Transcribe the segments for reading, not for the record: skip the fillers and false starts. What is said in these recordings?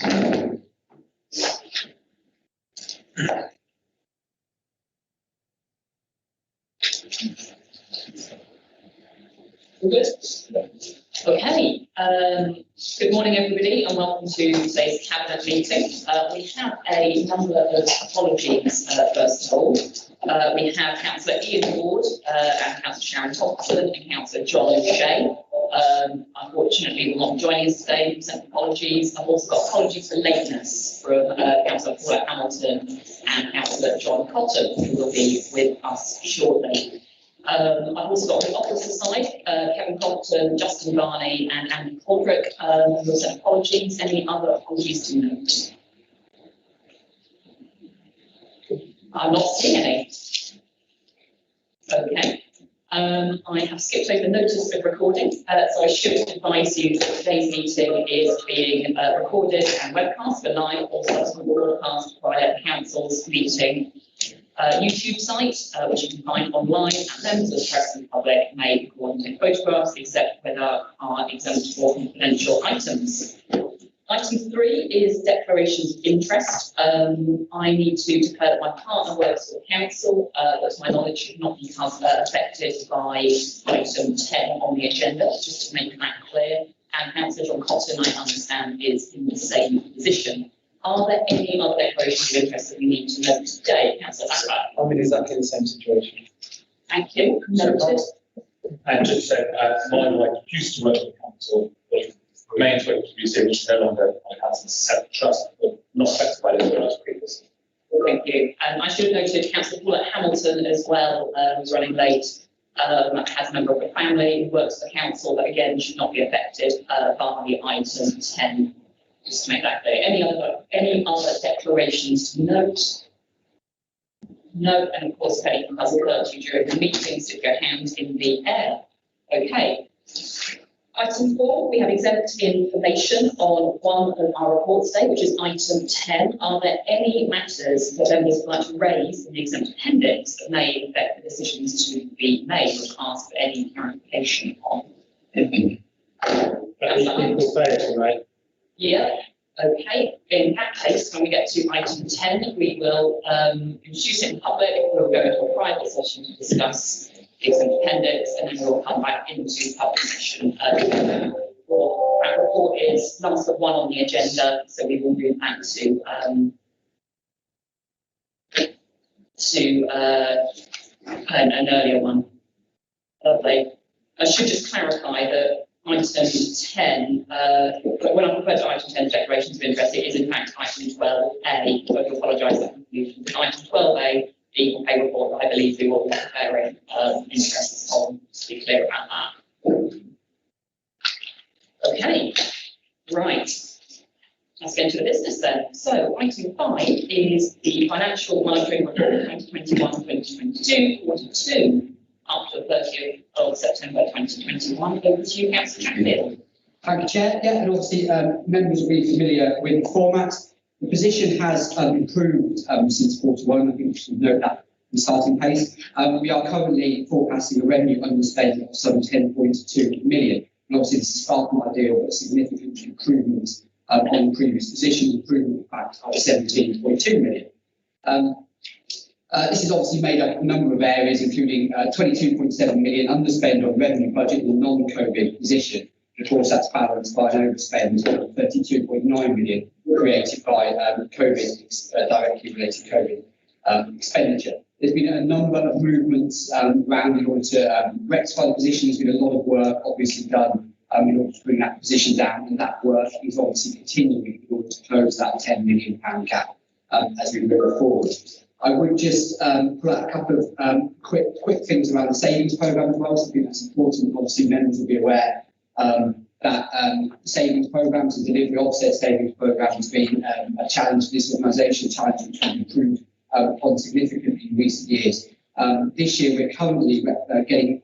Good. Okay. Good morning, everybody, and welcome to today's Cabinet meeting. We have a number of apologies, first of all. We have Councillor Ian Ward and Councillor Sharon Thompson and Councillor John O'Shea. Unfortunately, will not be joining us today. Send apologies. I've also got apologies for lateness from Councillor Paula Hamilton and Councillor John Cotton, who will be with us shortly. I've also got on the opposite side, Kevin Compton, Justin Barney and Andy Caldrick, who have sent apologies. Any other apologies to note? I'm not seeing any. Okay. I have skipped over notice of recording, so I should advise you that today's meeting is being recorded and webcast for live or subsequent broadcast via the Council's meeting YouTube site, which you can find online, and members of the press and public may record and take photographs, except whether are exempt for confidential items. Item 3 is declarations of interest. I need to declare that my partner works for the council, but to my knowledge should not become affected by item 10 on the agenda, just to make that clear. And Councillor John Cotton, I understand, is in the same position. Are there any other declarations of interest that we need to note today, Councillor Backbone? I'm in exactly the same situation. Thank you. Noted. And just say, my wife used to work for the council, but remains working for the which is no longer my husband's separate trust, but not affected by this as previously. Thank you. I should have noted Councillor Paula Hamilton as well, who's running late, has a member of the family who works for the council, but again should not be affected by item 10. Just to make that clear. Any other declarations to note? No, and of course, if anything has occurred to you during the meeting, stick your hand in the air. Okay. Item 4, we have exempt information on one of our reports today, which is item 10. Are there any matters that members would like to raise in the exempt appendix that may affect the decisions to be made or ask for any clarification on? Right? Yeah, okay. In that case, when we get to item 10, we will introduce it in public, we'll go into a private session to discuss the exempt appendix, and then we'll come back into public session. That report is number 1 on the agenda, so we will move back to an earlier one. Lovely. I should just clarify that item 10, when I refer to item 10, declarations of interest, it is in fact item 12A, so I do apologise for confusion. Item 12A, the equal pay report that I believe we will be declaring interests on, to be clear about that. Okay, right. Let's get into the business then. So item 5 is the financial monitoring report 2021-2022, quarter 2. Up to the 30th of September 2021. Over to you, Councillor Chatfield. Thank you, Chair. Yeah, and obviously members will be familiar with the format. The position has improved since quarter 1. I think we should note that the starting pace. We are currently forecasting a revenue underspend of some 10.2 million. And obviously this is far from ideal, but significant improvement on previous position, improvement in fact of 17.2 million. This is obviously made up of a number of areas, including 22.7 million underspend on revenue budget in the non-COVID position. Of course, that's balanced by an overspend of 32.9 million created by COVID, directly related COVID expenditure. There's been a number of movements around in order to rectify the position. There's been a lot of work obviously done in order to bring that position down, and that work is obviously continuing in order to close that £10 million gap as we move forward. I would just pull out a couple of quick things around the savings programme as well. So I think that's important. Obviously, members will be aware that savings programmes and delivery of said savings programme has been a challenge for this organisation, a challenge which we've improved upon significantly in recent years. This year, we're currently getting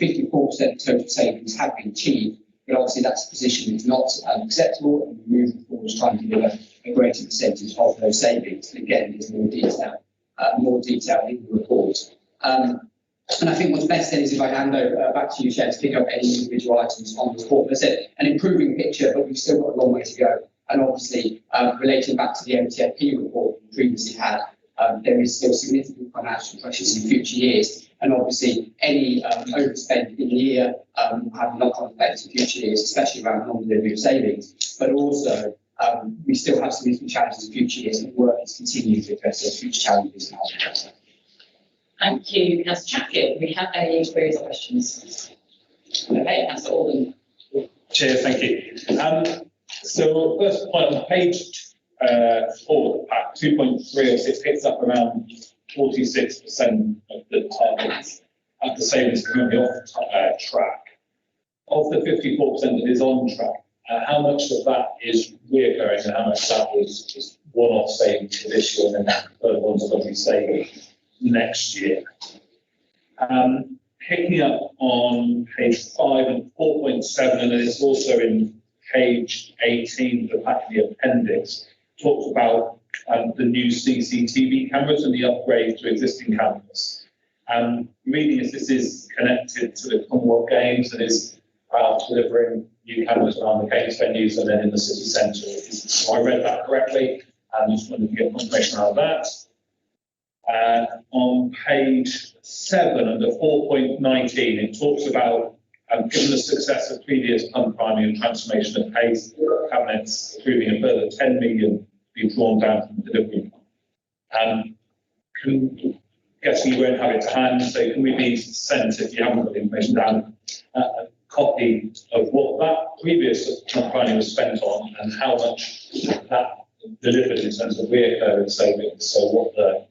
54% of total savings have been achieved, but obviously that's a position that's not acceptable, and we're moving forward trying to deliver a greater percentage of those savings. And again, there's more detail in the report. And I think what's best then is if I hand over back to you, Chair, to pick up any individual items on the report. There's an improving picture, but we've still got a long way to go And obviously, relating back to the OTFP report we previously had, there is still significant financial pressures in future years. And obviously, any overspend in the year have knock-on effects in future years, especially around non-delivery of savings. But also, we still have significant challenges in future years, and work is continuing to address those future challenges. Thank you, Councillor Chatfield. We have any queries or questions? Okay, Councillor Alden. Chair, thank you. So first point on page 4, at 2.3, it picks up around 46% of the targets at the savings currently off track. Of the 54% that is on track, how much of that is reoccurring and how much of that is one-off savings for this year and then further ones are going to be saving next year? Picking up on page 5 and 4.7, and it's also in page 18 of the pack of the appendix, talks about the new CCTV cameras and the upgrade to existing cameras. Reading as this is connected to the Commonwealth Games and is about delivering new cameras around the Games venues and then in the city centre. So I read that correctly, and just wanted to get confirmation around that. On page 7, under 4.19, it talks about, given the success of previous pump priming and transformation of PACE cabinets, approving a further 10 million to be drawn down from the delivery. Guessing you won't have it to hand, so can we be sent, if you haven't got the information down, a copy of what that previous pump priming was spent on and how much that delivered in terms of reoccurring savings? So what the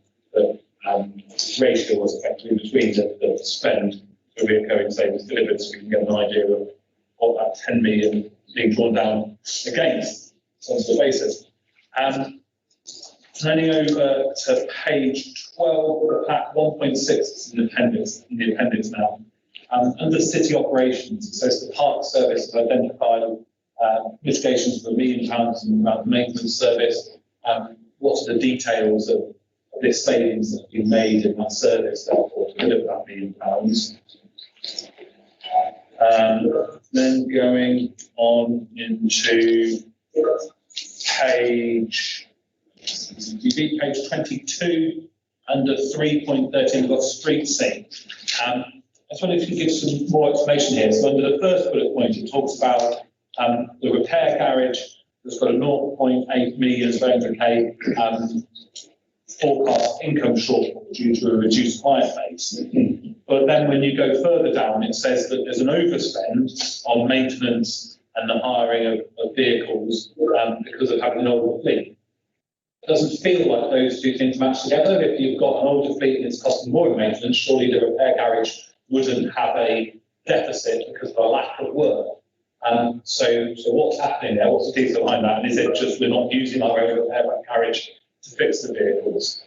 ratio was effectively between the spend for reoccurring savings delivered, so we can get an idea of what that 10 million being drawn down against on the basis. Turning over to page 12 of the pack, 1.6 in the appendix now. Under city operations, it says the park service has identified mitigations of £1 million around the maintenance service. What are the details of this savings that have been made in that service, therefore, to deliver that £1 million? Then going on into page 22, under 3.13, we've got street scene. I just wonder if you could give some more explanation here. So under the first bullet point, it talks about the repair garage that's got a 0.8 million overpay forecast income shortfall due to a reduced client base. But then when you go further down, it says that there's an overspend on maintenance and the hiring of vehicles because of having an older fleet. It doesn't feel like those two things match together. If you've got an older fleet and it's costing more in maintenance, surely the repair garage wouldn't have a deficit because of a lack of work. So what's happening there? What's the detail behind that? And is it just we're not using our own repair garage to fix the vehicles?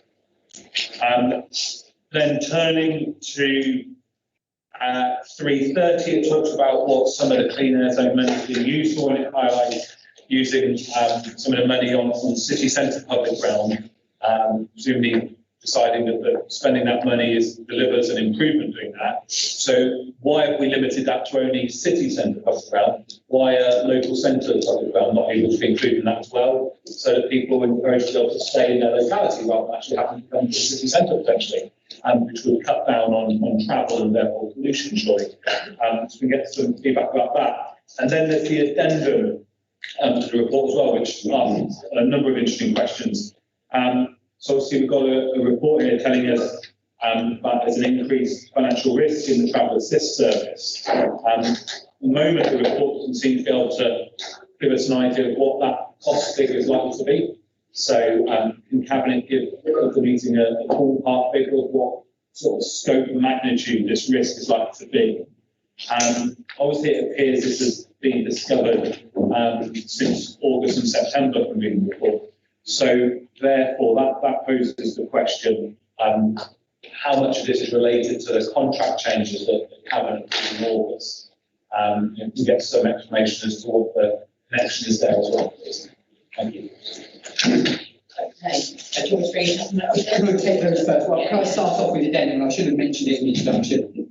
Then turning to 330, it talks about what some of the clean air zone money is being used for, and it highlights using some of the money on city centre public realm, presumably deciding that spending that money delivers an improvement doing that. So why have we limited that to only city centre public realm? Why are local centre public realm not able to be included in that as well, so that people are encouraged to be able to stay in their locality rather than actually having to come to the city centre potentially, which would cut down on travel and therefore pollution, surely. So we get some feedback about that. And then there's the addendum to the report as well, which asks a number of interesting questions. So obviously we've got a report here telling us that there's an increased financial risk in the travel assist service. At the moment, the report doesn't seem to be able to give us an idea of what that cost figure is likely to be. So can Cabinet give the meeting a ballpark figure of what sort of scope and magnitude this risk is likely to be? Obviously, it appears this has been discovered since August and September from reading the report. So therefore, that poses the question, how much of this is related to those contract changes that the Cabinet did in August? To get some explanation as to what the connection is there as well, please. Thank you. Okay, George Green, Can I take those first? Well, can I start off with the addendum? I should have mentioned it in the introduction.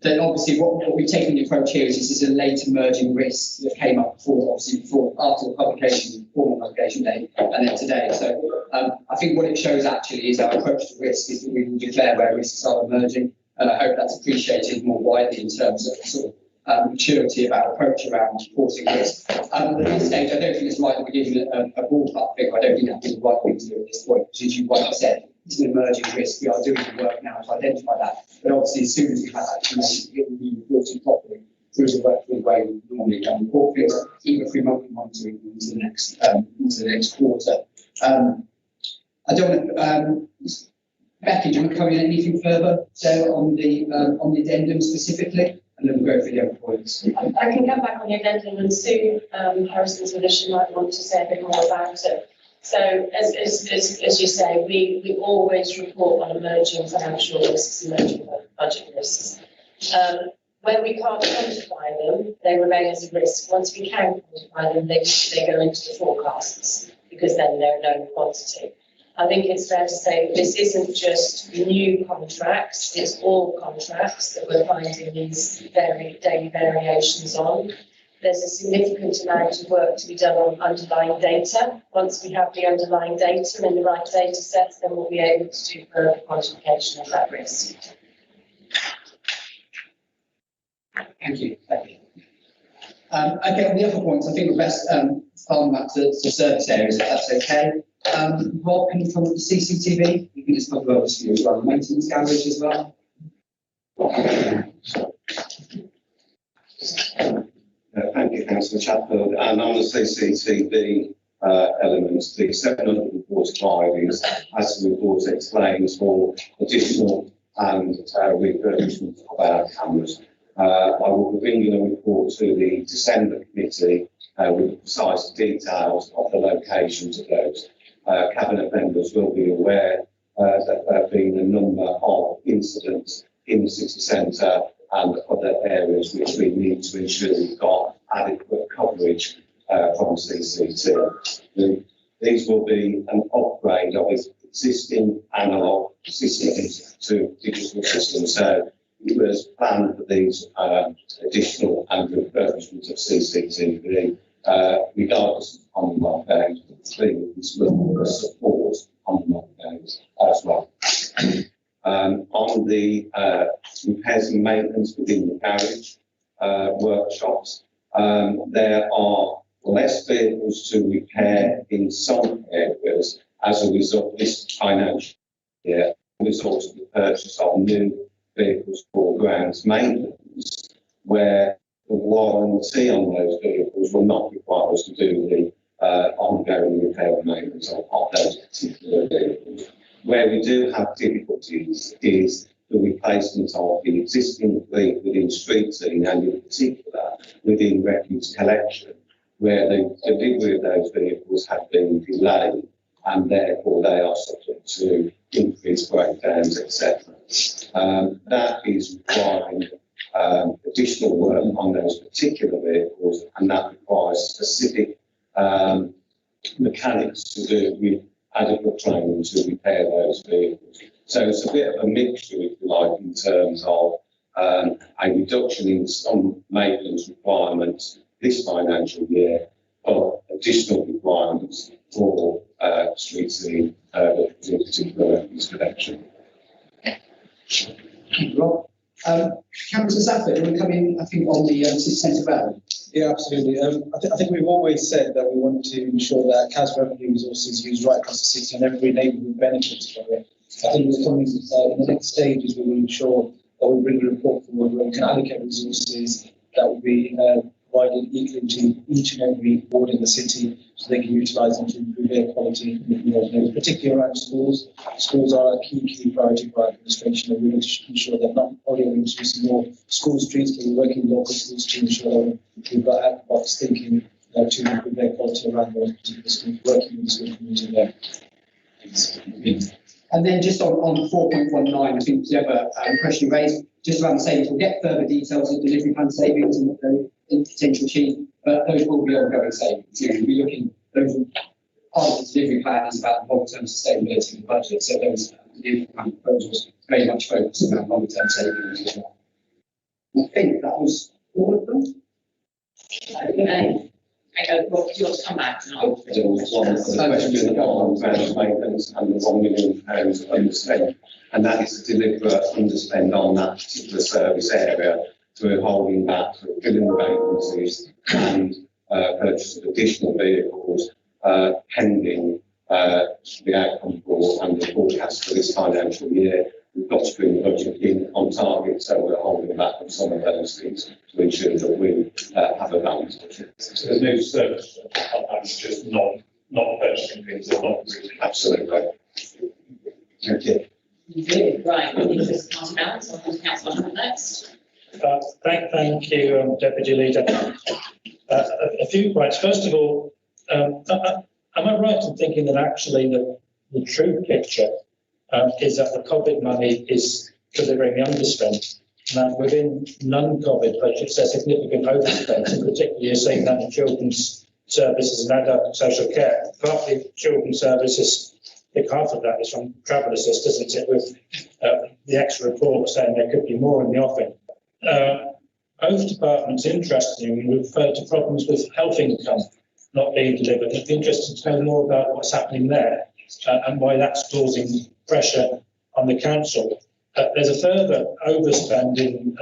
That obviously what we've taken the approach here is this is a late emerging risk that came up after the publication formal notification date and then today. So I think what it shows actually is our approach to risk is that we will declare where risks are emerging, and I hope that's appreciated more widely in terms of sort of maturity of our approach around reporting risk. At this stage, I don't think it's right that we're giving a ballpark figure. I don't think that's the right thing to do at this point, because as you rightly said, it's an emerging risk. We are doing the work now to identify that, but obviously as soon as we have that information, it will be reported properly through the way we normally report things, either through monthly monitoring into the next quarter. I don't want to, Becky, do you want to come in anything further there on the addendum specifically? And then we'll go through the other points. I can come back on the addendum, and Sue Harrison's addition might want to say a bit more about it. So as you say, we always report on emerging financial risks, emerging budget risks. When we can't quantify them, they remain as a risk. Once we can quantify them, they go into the forecasts, because then they're a known quantity. I think it's fair to say that this isn't just new contracts, it's all contracts that we're finding these daily variations on. There's a significant amount of work to be done on underlying data. Once we have the underlying data and the right data sets, then we'll be able to do further quantification of that risk. Thank you. Okay, on the other points, I think we're best farm that to service areas, if that's okay. Rob, can you come with the CCTV? You can just talk about this as well, maintenance garage as well. Thank you, Councillor Chatfield. And on the CCTV elements, the 745 is, as the report explains, for additional and refurbishment of our cameras. I will be bringing a report to the December committee with the precise details of the locations of those. Cabinet members will be aware that there have been a number of incidents in the city centre and other areas which we need to ensure we've got adequate coverage from CCTV. These will be an upgrade of existing analogue systems to digital systems. So it was planned for these additional and refurbishment of CCTV, regardless of on the lockdown. These will support on the lockdowns as well. On the repairs and maintenance within the garage workshops, there are less vehicles to repair in some areas as a result of this financial year, as a result of the purchase of new vehicles for grounds maintenance, where the warranty on those vehicles will not require us to do the ongoing repair and maintenance of those particular vehicles. Where we do have difficulties is the replacement of the existing fleet within street scene, and in particular within refuse collection, where the delivery of those vehicles have been delayed and therefore they are subject to increased breakdowns, etc. That is requiring additional work on those particular vehicles, and that requires specific mechanics to do with adequate training to repair those vehicles. So it's a bit of a mixture, if you like, in terms of a reduction in some maintenance requirements this financial year, but additional requirements for street scene, in particular refuse collection. Rob, Councillor Safford, do you want to come in, I think, on the city centre value? Yeah, absolutely. I think we've always said that we want to ensure that council revenue resources used right across the city and every neighbourhood benefits from it. I think we're coming in the next stages, we will ensure that we bring a report forward where we can allocate resources that will be provided equally to each and every ward in the city, so they can utilise them to improve their quality, particularly around schools. Schools are a key priority for our administration, and we need to ensure that not only are we introducing more school streets, but we're working with local schools to ensure that we've got out-of-the-box thinking to improve their quality around those particular schools, working with the school community there. And then just on 4.19, I think the other question raised, just around the savings, we'll get further details of delivery plan savings and what the potential achieve, but those will be ongoing savings. We'll be looking, those part of the delivery plan is about long-term sustainability of the budget, so those delivery plan proposals very much focus on long-term savings as well. I think that was all of them. Okay. Rob, do you want to come back? And I'll- There was one other question on ground maintenance and the £1 million underspend, and that is to deliver underspend on that particular service area through holding back, through filling the vacancies and purchase of additional vehicles pending the outcome report and the forecast for this financial year. We've got to bring the budget in on target, so we're holding back on some of those things to ensure that we have a balanced budget. So there's no service, that's just not purchasing things that are not really. Absolutely. Thank you. Good, right, we need to pass balance on councillor Hunt next. Thank you, Deputy Leader. A few points. First of all, am I right in thinking that actually the true picture is that the COVID money is delivering the underspend? Now, within non-COVID budgets, there's significant overspend, and particularly you're seeing that in children's services and adult social care. Partly children's services, I think half of that is from travel assist, isn't it, with the extra report saying there could be more in the offing. Both departments, interestingly, refer to problems with health income not being delivered. It'd be interesting to know more about what's happening there and why that's causing pressure on the council. There's a further overspend in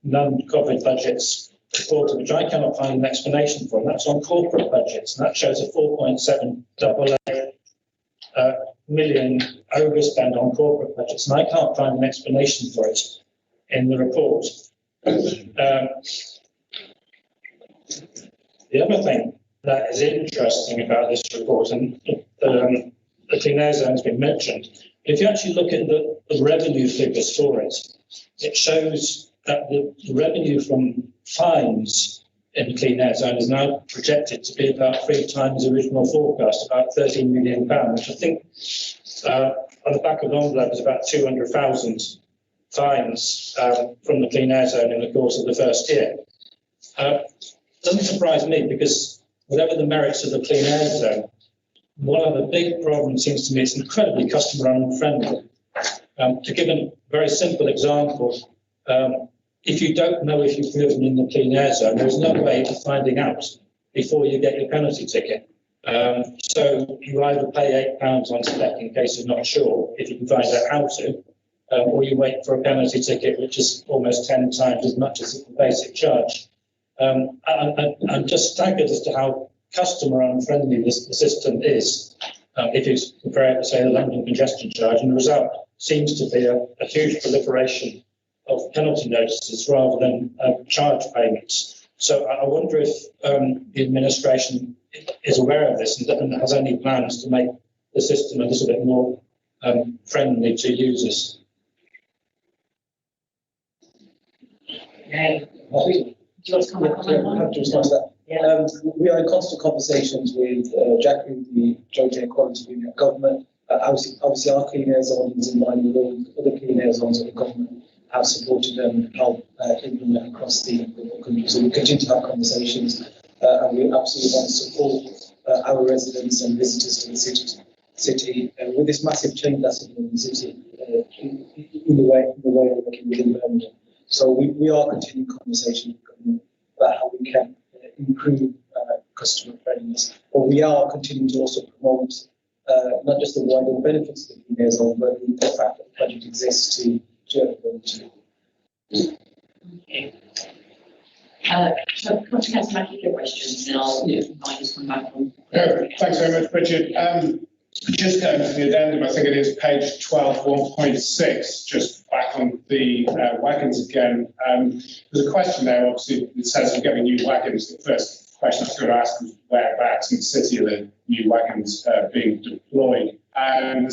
non-COVID budgets reported, which I cannot find an explanation for, and that's on corporate budgets, and that shows a 4.788 million overspend on corporate budgets, and I can't find an explanation for it in the report. The other thing that is interesting about this report, and the clean air zone has been mentioned, if you actually look at the revenue figures for it, it shows that the revenue from fines in the clean air zone is now projected to be about 3 times the original forecast, about £13 million, which I think on the back of the envelope is about 200,000 fines from the clean air zone in the course of the first year. Doesn't surprise me, because whatever the merits of the clean air zone, one of the big problems seems to me it's incredibly customer unfriendly. To give a very simple example, if you don't know if you've driven in the clean air zone, there's no way of finding out before you get your penalty ticket. So you either pay £8 on spec in case you're not sure if you can find out how to, or you wait for a penalty ticket, which is almost 10 times as much as the basic charge. I'm just staggered as to how customer unfriendly the system is, if you compare it to, say, the London congestion charge, and the result seems to be a huge proliferation of penalty notices rather than charge payments. So I wonder if the administration is aware of this and has any plans to make the system a little bit more friendly to users. Okay. Do you want to come back on that one? I have to respond to that. Yeah. We are in constant conversations with Jackie, the Joint Equality Union Government. Obviously, our clean air zones, in line with all other clean air zones of the government, have supported them help implement across the country. So we continue to have conversations, and we absolutely want to support our residents and visitors to the city with this massive change that's in the city in the way of working within Birmingham. So we are continuing conversation with government about how we can improve customer friendliness. But we are continuing to also promote not just the wider benefits of the clean air zone, but the fact that the project exists to everybody. Okay. So, Councillor Mackey, your questions, and I'll invite you to come back on. Thanks very much, Richard. Just going to the addendum, I think it is page 12, 1.6, just back on the wagons again. There's a question there, obviously, it says we're getting new wagons. The first question I was going to ask was whereabouts in the city are the new wagons being deployed. And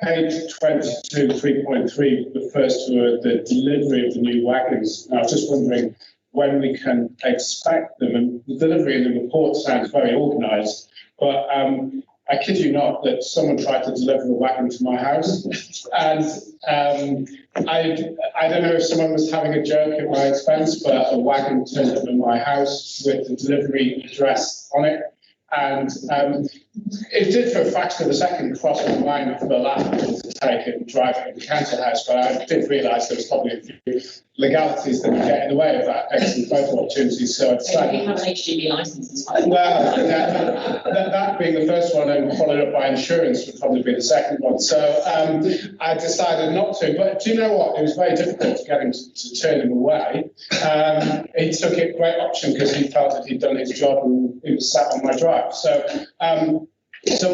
page 22, 3.3 refers to the delivery of the new wagons. And I was just wondering when we can expect them. And the delivery in the report sounds very organised, but I kid you not that someone tried to deliver a wagon to my house, and I don't know if someone was having a joke at my expense, but a wagon turned up in my house with the delivery address on it. And It did for a fraction of a second cross my mind for the last to take it and drive it to the council house, but I did realise there was probably a few legalities that would get in the way of that excellent photo opportunity, so I So decided. you have an HGV licence as well. Well, that being the first one and followed up by insurance would probably be the second one. So I decided not to. But do you know what? It was very difficult to get him to turn him away. He took it great option because he felt that he'd done his job and he was sat on my drive. So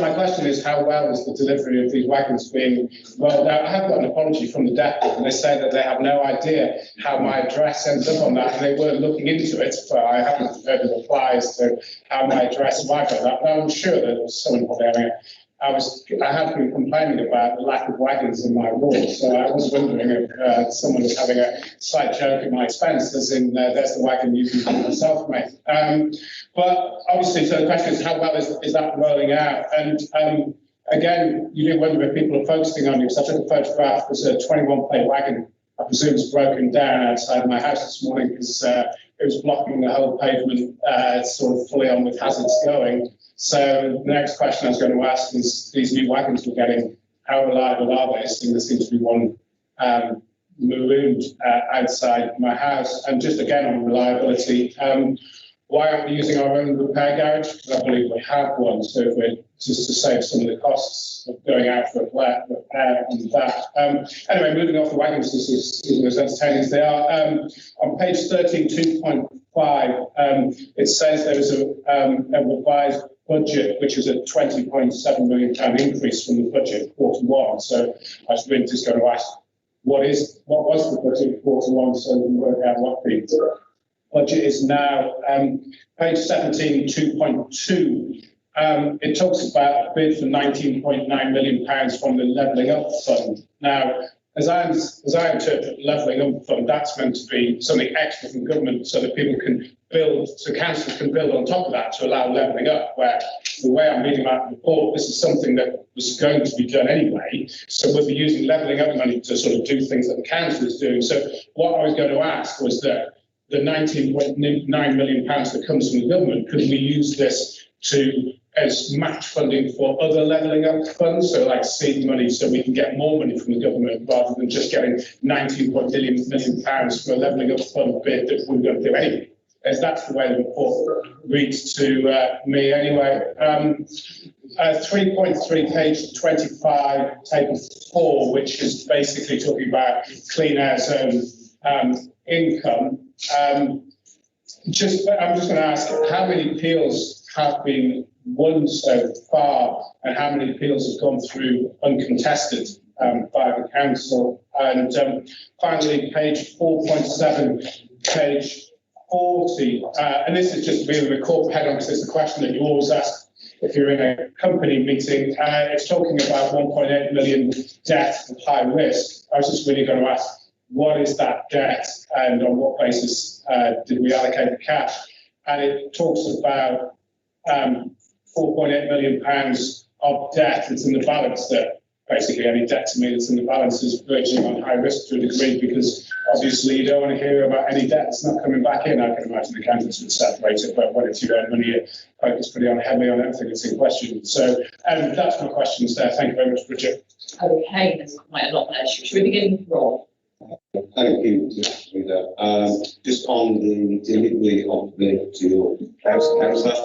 my question is, how well is the delivery of these wagons being rolled out? I have got an apology from the depot, and they say that they have no idea how my address ends up on that, and they were looking into it, but I haven't heard a reply as to how my address arrived on that. But I'm sure that there was someone probably having I had been complaining about the lack of wagons in my ward, so I was wondering if someone was having a slight joke at my expense, as in there's the wagon you can keep yourself, mate. But obviously, so the question is, how well is that rolling out? And again, you do wonder if people are focusing on you. So I took a photograph. There's a 21-plate wagon, I presume it's broken down outside my house this morning because it was blocking the whole pavement, sort of fully on with hazards going. So the next question I was going to ask is, these new wagons we're getting, how reliable are they? There seems to be one marooned outside my house. And just again on reliability, why aren't we using our own repair garage? Because I believe we have one, so if we're just to save some of the costs of going out for repair and that. Anyway, moving off the wagons, this is as entertaining as they are. On page 13, 2.5, it says there is a revised budget, which is a £20.7 million increase from the budget quarter one. So I was really just going to ask, what was the budget quarter one, so we can work out what the budget is now. Page 17, 2.2. It talks about a bid for £19.9 million from the Levelling Up Fund. Now, as I interpret the Levelling Up Fund, that's meant to be something extra from government so that people can build, so councils can build on top of that to allow levelling up, where the way I'm reading that report, this is something that was going to be done anyway. So we'll be using levelling up money to sort of do things that the council is doing. So what I was going to ask was that the £19.9 million that comes from the government, could we use this as match funding for other levelling up funds, so like seed money, so we can get more money from the government rather than just getting £19 million for a levelling up fund bid that we're going to do anyway. As that's the way the report reads to me anyway. 3.3, page 25, table 4, which is basically talking about clean air zone income. I'm just going to ask, how many appeals have been won so far, and how many appeals have gone through uncontested by the council? And finally, page 4.7, page 40, and this is just really the corporate head-on, because it's the question that you always ask if you're in a company meeting. It's talking about 1.8 million debt of high risk. I was just really going to ask, what is that debt, and on what basis did we allocate the cash? And it talks about £4.8 million of debt that's in the balance, that basically any debt to me that's in the balance is verging on high risk to a degree, because obviously you don't want to hear about any debt that's not coming back in. I can imagine the accountants would separate it, but when it's your own money, you focus pretty heavily on everything that's in question. So that's my questions there. Thank you very much, Bridget. Okay, there's quite a lot there. Should we begin with Rob? Thank you, Leader. Just on the delivery of the to your councillor, I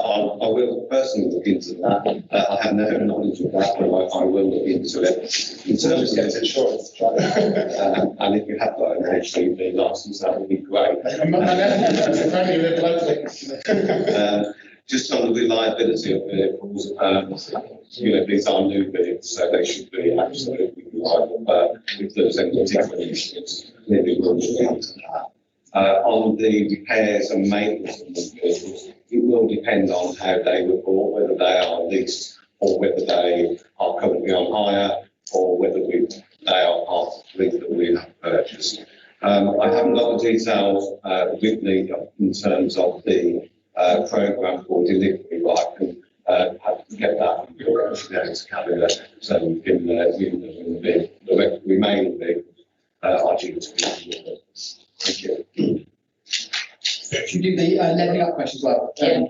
will personally look into that. I have no knowledge of that, but I will look into it. In terms of insurance, and if you have got an HGV licence, that would be great. Just on the reliability of vehicles, these are new vehicles, so they should be absolutely reliable. But if there's any particular issues, maybe we'll look into that. On the repairs and maintenance of the vehicles, it will depend on how they were bought, whether they are leased or whether they are currently on hire, or whether they are part of the fleet that we have purchased. I haven't got the details with me in terms of the programme for delivery, but I can have to get that from your calendar, so we can the remaining vehicles are due to be delivered. Thank you. Should we do the levelling up question as well? Yeah.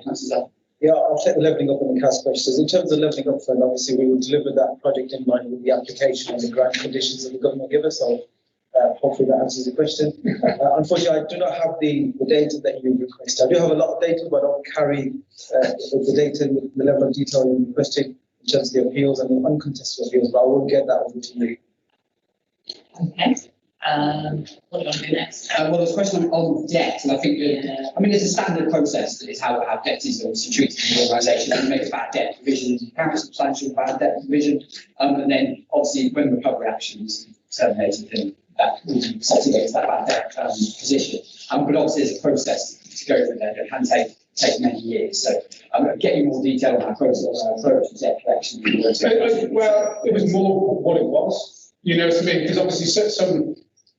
Yeah, I'll take the levelling up and the CAS questions. In terms of levelling up fund, obviously we will deliver that project in line with the application and the grant conditions that the government give us. So hopefully that answers the question. Unfortunately, I do not have the data that you requested. I do have a lot of data, but I don't carry the data, the level of detail you requested in terms of the appeals and the uncontested appeals, but I will get that over to you. Okay. What do you want to do next? Well, there's a question on debt, and I think that, I mean, it's a standard process that is how debt is obviously treated in the organisation. You make a bad debt provision, you carry substantial bad debt provision, and then obviously when recovery actions terminated, then that will be set against that bad debt position. But obviously there's a process to go through there that can take many years. So getting more detail on that process, approach to debt collection. Well, it was more what it was. You know what I mean? Because obviously some,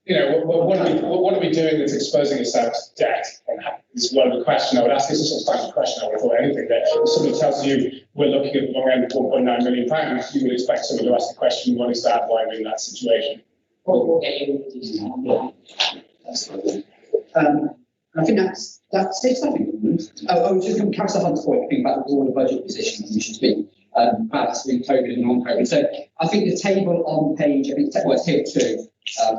you know, what are we doing that's exposing ourselves to debt? And this is one of the questions I would ask. This is a standard question I would have thought anything that if somebody tells you we're looking at around £1.9 million, you would expect someone to ask the question, what is that? Why are we in that situation? We'll get you the detail. I think that's it. I think. Just to carry stuff on the point, I think about the broader budget position we should speak. Perhaps with COVID and non-COVID. So I think the table on page, I think it's table 2,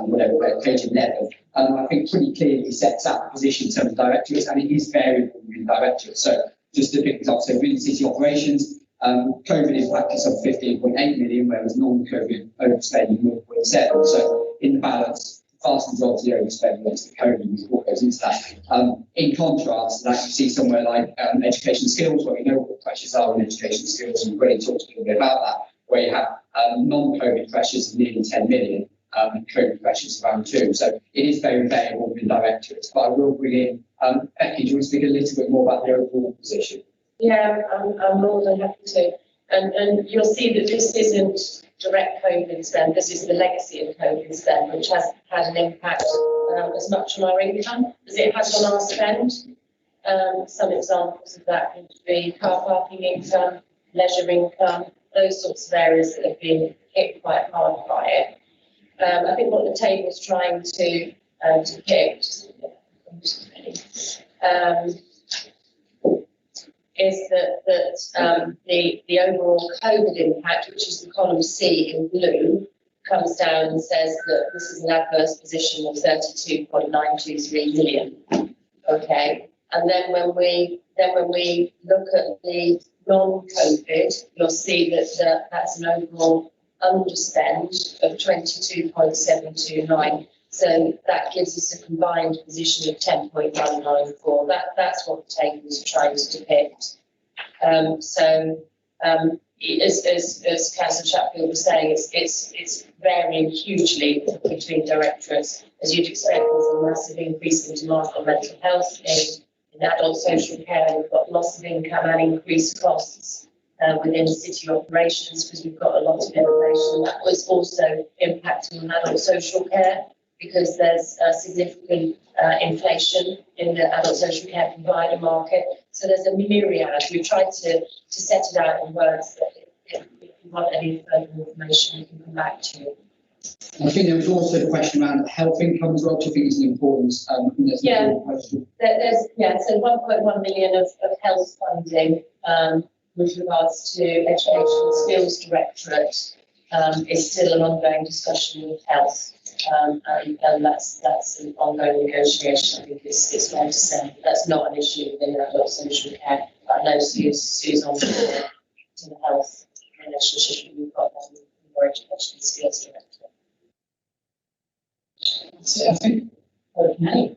whatever, page 11, I think pretty clearly sets out the position in terms of directorates, and it is variable within directorates. So just to pick this up, so within city operations, COVID impact is of 15.8 million, whereas non-COVID overspending 0.7. So in the balance, the vast majority overspending against the COVID, what goes into that. In contrast, that you see somewhere like education skills, where we know what the pressures are in education skills, and we've already talked a little bit about that, where you have non-COVID pressures of nearly 10 million, and COVID pressures around 2. So it is very variable in directorates. But I will bring in, Becky, do you want to speak a little bit more about the overall position? Yeah, I'm more than happy to. And you'll see that this isn't direct COVID spend, this is the legacy of COVID spend, which has had an impact as much on our income as it has on our spend. Some examples of that would be car parking income, leisure income, those sorts of areas that have been hit quite hard by it. I think what the table's trying to depict is that the overall COVID impact, which is the column C in blue, comes down and says that this is an adverse position of 32.923 million. Okay, and then when we look at the non-COVID, you'll see that that's an overall underspend of 22.729. So that gives us a combined position of 10.194. That's what the table is trying to depict. As Councillor Chatfield was saying, it's varying hugely between directorates. As you'd expect, there's a massive increase in demand for mental health. In adult social care, we've got loss of income and increased costs within city operations, because we've got a lot of innovation. That was also impacting on adult social care, because there's significant inflation in the adult social care provider market. So there's a myriad. We've tried to set it out in words, but if you want any further information, we can come back to you. I think there was also a question around health income as well, which I think is an important question. So 1.1 million of health funding with regards to education skills directorate is still an ongoing discussion with health. And that's an ongoing negotiation. I think it's fair to say that's not an issue within adult social care. I know Sue's on board to the health relationship we've got with our education skills director. So I think, okay.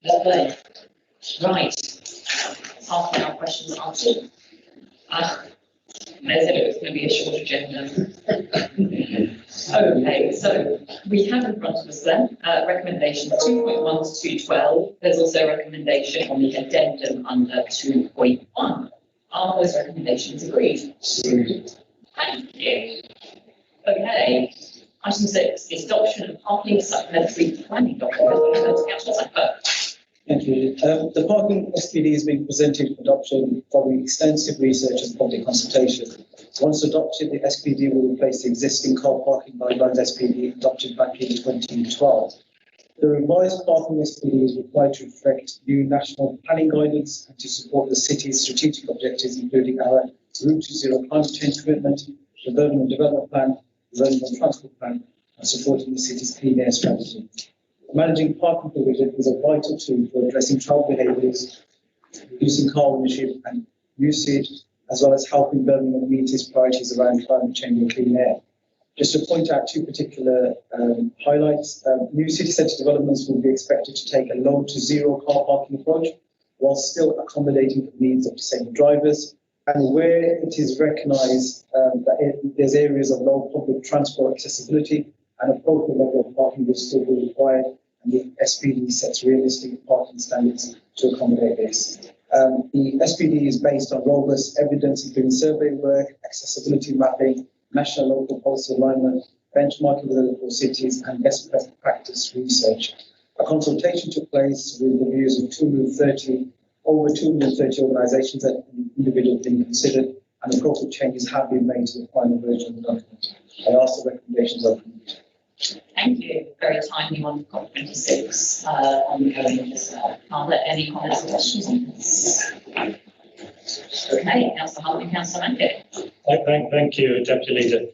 Lovely. Right. Half an hour questions answered. They said it was going to be a short agenda. Okay, so we have in front of us then recommendation 2.1 to 2.12. There's also a recommendation on the addendum under 2.1. Are those recommendations agreed? Thank you. Okay. Item 6 is adoption of parking supplementary planning document. Councillor Sackler. Thank you. The parking SPD is being presented for adoption following extensive research and public consultation. Once adopted, the SPD will replace the existing car parking guidelines SPD adopted back in 2012. The revised parking SPD is required to reflect new national planning guidance and to support the city's strategic objectives, including our Route to Zero climate change commitment, the Birmingham Development Plan, the Birmingham Transport Plan, and supporting the city's clean air strategy. Managing parking provision is a vital tool for addressing travel behaviours, reducing car ownership and usage, as well as helping Birmingham meet its priorities around climate change and clean air. Just to point out two particular highlights, new city centre developments will be expected to take a low to zero car parking approach, while still accommodating the needs of disabled drivers. And where it is recognised that there's areas of low public transport accessibility, an appropriate level of parking will still be required, and the SPD sets realistic parking standards to accommodate this. The SPD is based on robust evidence, including survey work, accessibility mapping, national and local policy alignment, benchmarking with local cities, and best practice research. A consultation took place with the views of over 230 organisations and individuals being considered, and appropriate changes have been made to the final version of the document. I ask the recommendations are approved. Thank you. Very timely on COP26 ongoing as well. Are there any comments or questions on this? Okay, Councillor Hartley, Councillor Manke. Thank you, Deputy Leader.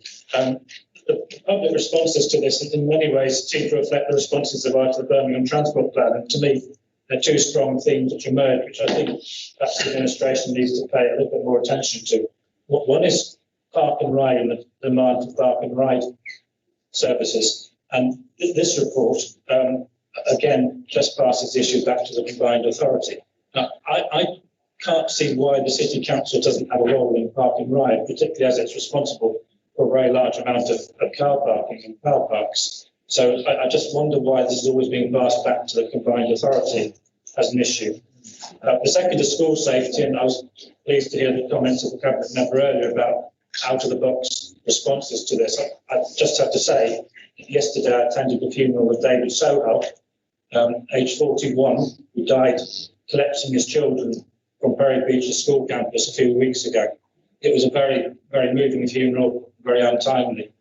The public responses to this in many ways seem to reflect the responses of the Birmingham Transport Plan, and to me, there are two strong themes which emerge, which I think perhaps the administration needs to pay a little bit more attention to. One is park and ride and the demand for park and ride services. And this report, again, just passes the issue back to the combined authority. Now, I can't see why the City Council doesn't have a role in park and ride, particularly as it's responsible for a very large amount of car parking and car parks. So I just wonder why this is always being passed back to the combined authority as an issue. The second is school safety, and I was pleased to hear the comments of the Cabinet member earlier about out-of-the-box responses to this. I just have to say, yesterday I attended the funeral of David Soho, aged 41, who died collecting his children from Perry Beach's school campus a few weeks ago. It was a very, very moving funeral, very untimely,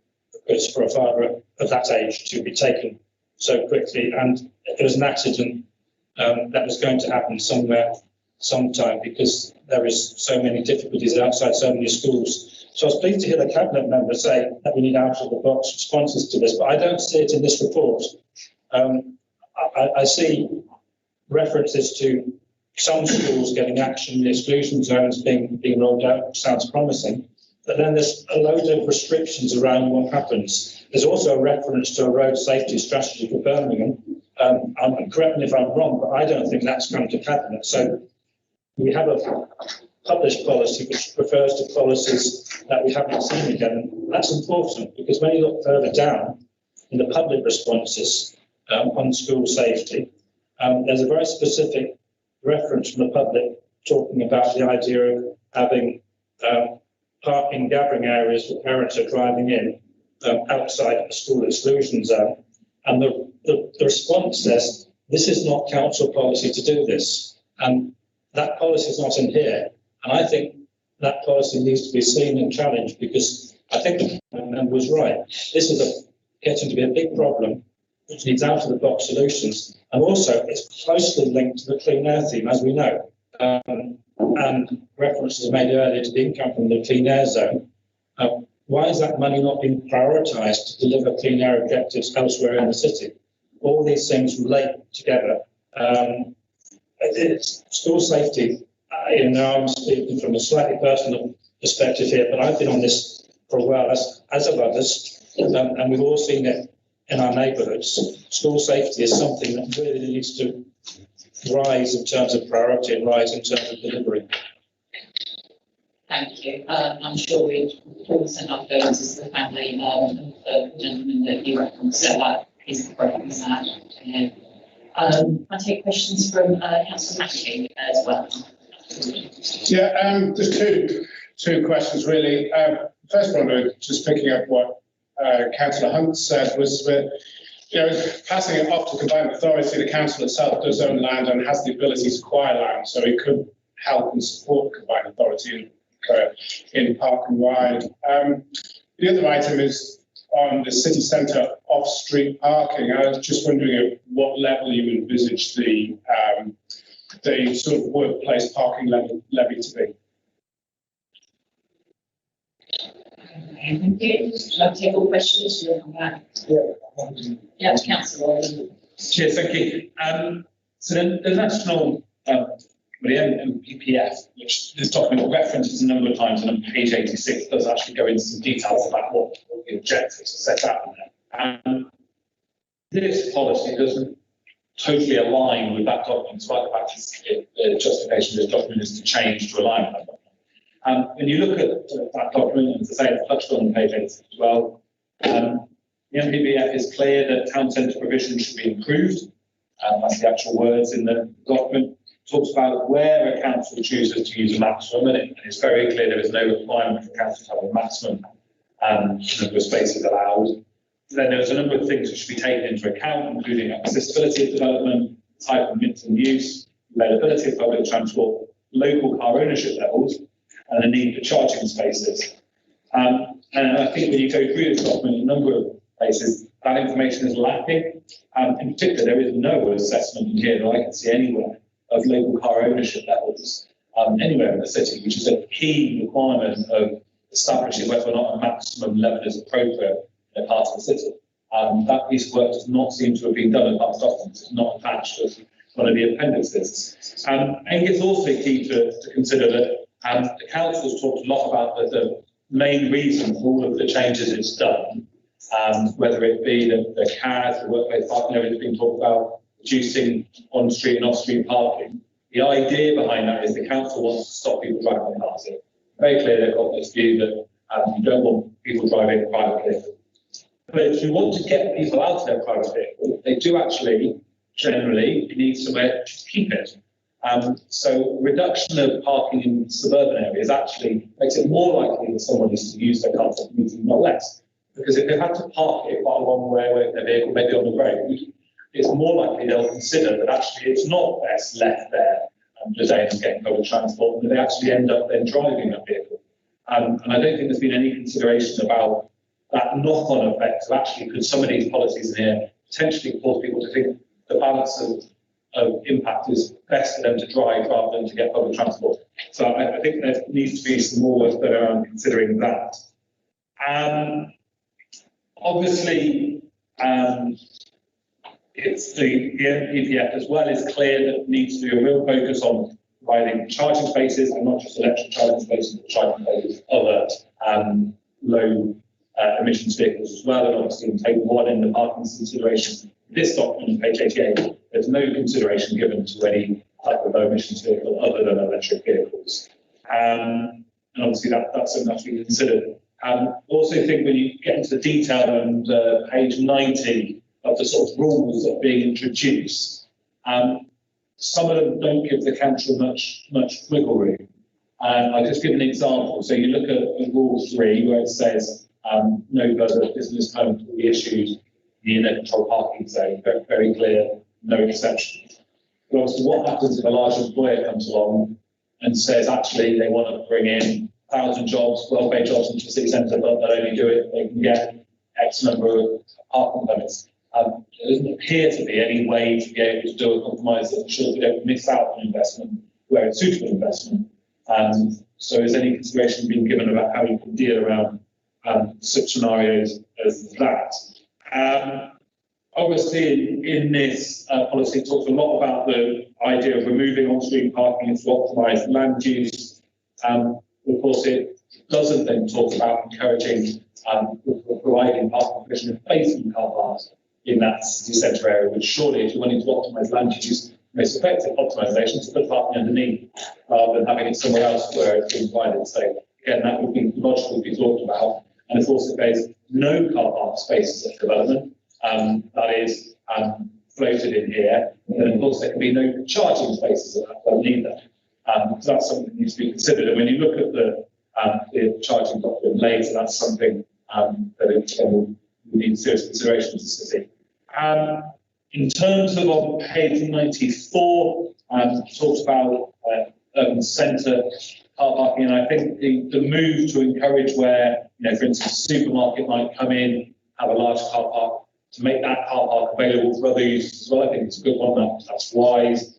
because for a father of that age to be taken so quickly, and it was an accident that was going to happen somewhere, sometime, because there is so many difficulties outside so many schools. So I was pleased to hear the Cabinet member say that we need out-of-the-box responses to this, but I don't see it in this report. I see references to some schools getting action, the exclusion zones being rolled out, which sounds promising, but then there's a load of restrictions around what happens. There's also a reference to a road safety strategy for Birmingham. Correct me if I'm wrong, but I don't think that's come to Cabinet. So we have a published policy which refers to policies that we haven't seen again. And that's important because when you look further down in the public responses on school safety, there's a very specific reference from the public talking about the idea of having parking gathering areas where parents are driving in outside the school exclusion zone. And the response says, this is not council policy to do this. And that policy is not in here. And I think that policy needs to be seen and challenged because I think the member was right. This is getting to be a big problem which needs out-of-the-box solutions. And also, it's closely linked to the clean air theme, as we know. And references made earlier to the income from the clean air zone. Why is that money not being prioritised to deliver clean air objectives elsewhere in the city? All these things relate together. It's school safety, I'm speaking from a slightly personal perspective here, but I've been on this for a while, as have others, and we've all seen it in our neighbourhoods. School safety is something that really needs to rise in terms of priority and rise in terms of delivery. Thank you. I'm sure we all send our condolences to the family of the gentleman that you referenced, so that is incredibly sad. I take questions from Councillor Mackey as well. Yeah, just two questions really. First one, just picking up what Councillor Hunt said, was that passing it off to combined authority, the council itself does own land and has the ability to acquire land, so it could help and support the combined authority in park and ride. The other item is on the city centre off-street parking. I was just wondering at what level you envisage the sort of workplace parking levy to be. Thank you. I'll take all questions. You'll come back. Yeah, councillor. Cheers, thank you. So the national, the NPPF, which this document references a number of times, and on page 86 does actually go into some details about what the objectives are set out in there. This policy doesn't totally align with that document, despite the fact the justification of this document is to change to align with that document. When you look at that document, as I say, it's touched on page 86 as well, the NPPF is clear that town centre provision should be improved. That's the actual words in the document. It talks about where a council chooses to use a maximum, and it's very clear there is no requirement for council to have a maximum number of spaces allowed. Then there's a number of things that should be taken into account, including accessibility of development, type of mix and use, availability of public transport, local car ownership levels, and the need for charging spaces. And I think when you go through this document, a number of places, that information is lacking. In particular, there is no assessment in here that I can see anywhere of local car ownership levels anywhere in the city, which is a key requirement of establishing whether or not a maximum level is appropriate in a part of the city. That piece of work does not seem to have been done in past documents. It's not attached as one of the appendices. I think it's also key to consider that the council's talked a lot about the main reason for all of the changes it's done, whether it be the CAS, the workplace parking area that's been talked about, reducing on-street and off-street parking. The idea behind that is the council wants to stop people driving their cars in. Very clear they've got this view that you don't want people driving private vehicles. But if you want to get people out of their private vehicle, they do actually, generally, need somewhere to keep it. So reduction of parking in suburban areas actually makes it more likely that someone is to use their car for commuting, not less. Because if they have to park it quite a long way away from their vehicle, maybe on the road, it's more likely they'll consider that actually it's not best left there the day and getting public transport, and they actually end up then driving that vehicle. And I don't think there's been any consideration about that knock-on effect of actually could some of these policies in here potentially cause people to think the balance of impact is best for them to drive rather than to get public transport. So I think there needs to be some more work done around considering that. Obviously, it's the NPPF as well is clear that it needs to be a real focus on providing charging spaces and not just electric charging spaces, but charging spaces, other low emissions vehicles as well. And obviously, in table 1 in the parking consideration, this document, page 88, there's no consideration given to any type of low emissions vehicle other than electric vehicles. And obviously, that's something that's been considered. Also think when you get into the detail on page 90 of the sort of rules that are being introduced, some of them don't give the council much wiggle room. I'll just give an example. So you look at rule 3 where it says no further business permit will be issued in a controlled parking zone. Very, very clear, no exceptions. But obviously what happens if a large employer comes along and says actually they want to bring in 1,000 jobs, well-paid jobs into the city centre, but they'll only do it, they can get X number of parking permits. There doesn't appear to be any way to be able to do a compromise that ensures we don't miss out on investment where it's suitable investment. So is any consideration being given about how you can deal around such scenarios as that? Obviously, in this policy, it talks a lot about the idea of removing on-street parking to optimise land use. Of course, it doesn't then talk about encouraging providing parking provision of basement car parks in that city centre area, which surely, if you're wanting to optimise land use, most effective optimisation is to put parking underneath rather than having it somewhere else where it's being provided. So again, that would be logical to be thought about. And of course, if there's no car park spaces at development, that is floated in here, then of course there can be no charging spaces at that point either. So that's something that needs to be considered. And when you look at the charging document later, that's something that we need serious consideration as a city. In terms of on page 94, talks about urban centre car parking, and I think the move to encourage where, for instance, a supermarket might come in have a large car park, to make that car park available for other users as well. I think it's a good one. That's wise.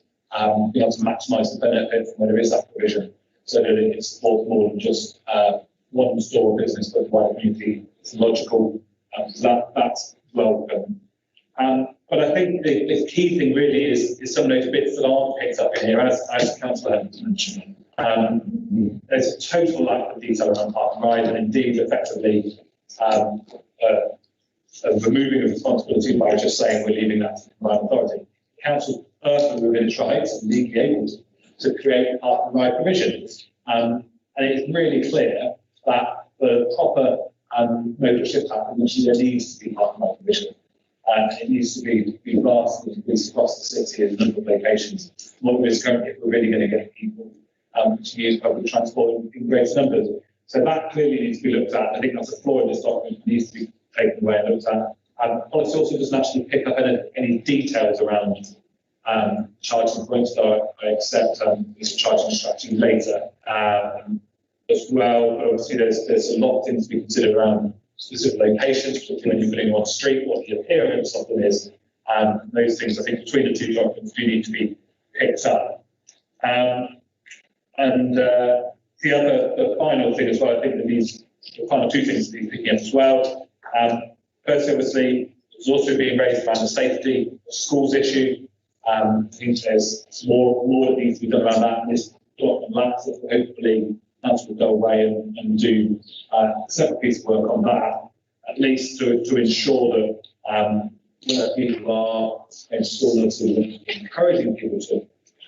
Be able to maximise the benefit from where there is that provision, so that it supports more than just one store of business, but the wider community. It's logical. So that's welcome. But I think the key thing really is some of those bits that aren't picked up in here, as the councillor has mentioned. There's a total lack of detail around park and ride, and indeed, effectively, removing the responsibility by just saying we're leaving that to the combined authority. The council personally within its rights and legally able to create park and ride provisions. And it's really clear that the proper modal shift pattern, which there needs to be park and ride provision. It needs to be vastly increased across the city in a number of locations. What we're currently, if we're really going to get people to use public transport in great numbers. So that clearly needs to be looked at. I think that's a flaw in this document. It needs to be taken away and looked at. Policy also doesn't actually pick up any details around charging points, though I accept this charging strategy later as well. Obviously, there's a lot of things to be considered around specific locations, particularly when you're putting on the street, what the appearance of them is. Those things, I think, between the two documents do need to be picked up. The final thing as well, I think that the final two things that need picking up as well. First, obviously, there's also being raised around the safety of schools issue. I think there's more that needs to be done around that. And this document lacks it, hopefully, council will go away and do a separate piece of work on that, at least to ensure that where people are in school and encouraging people to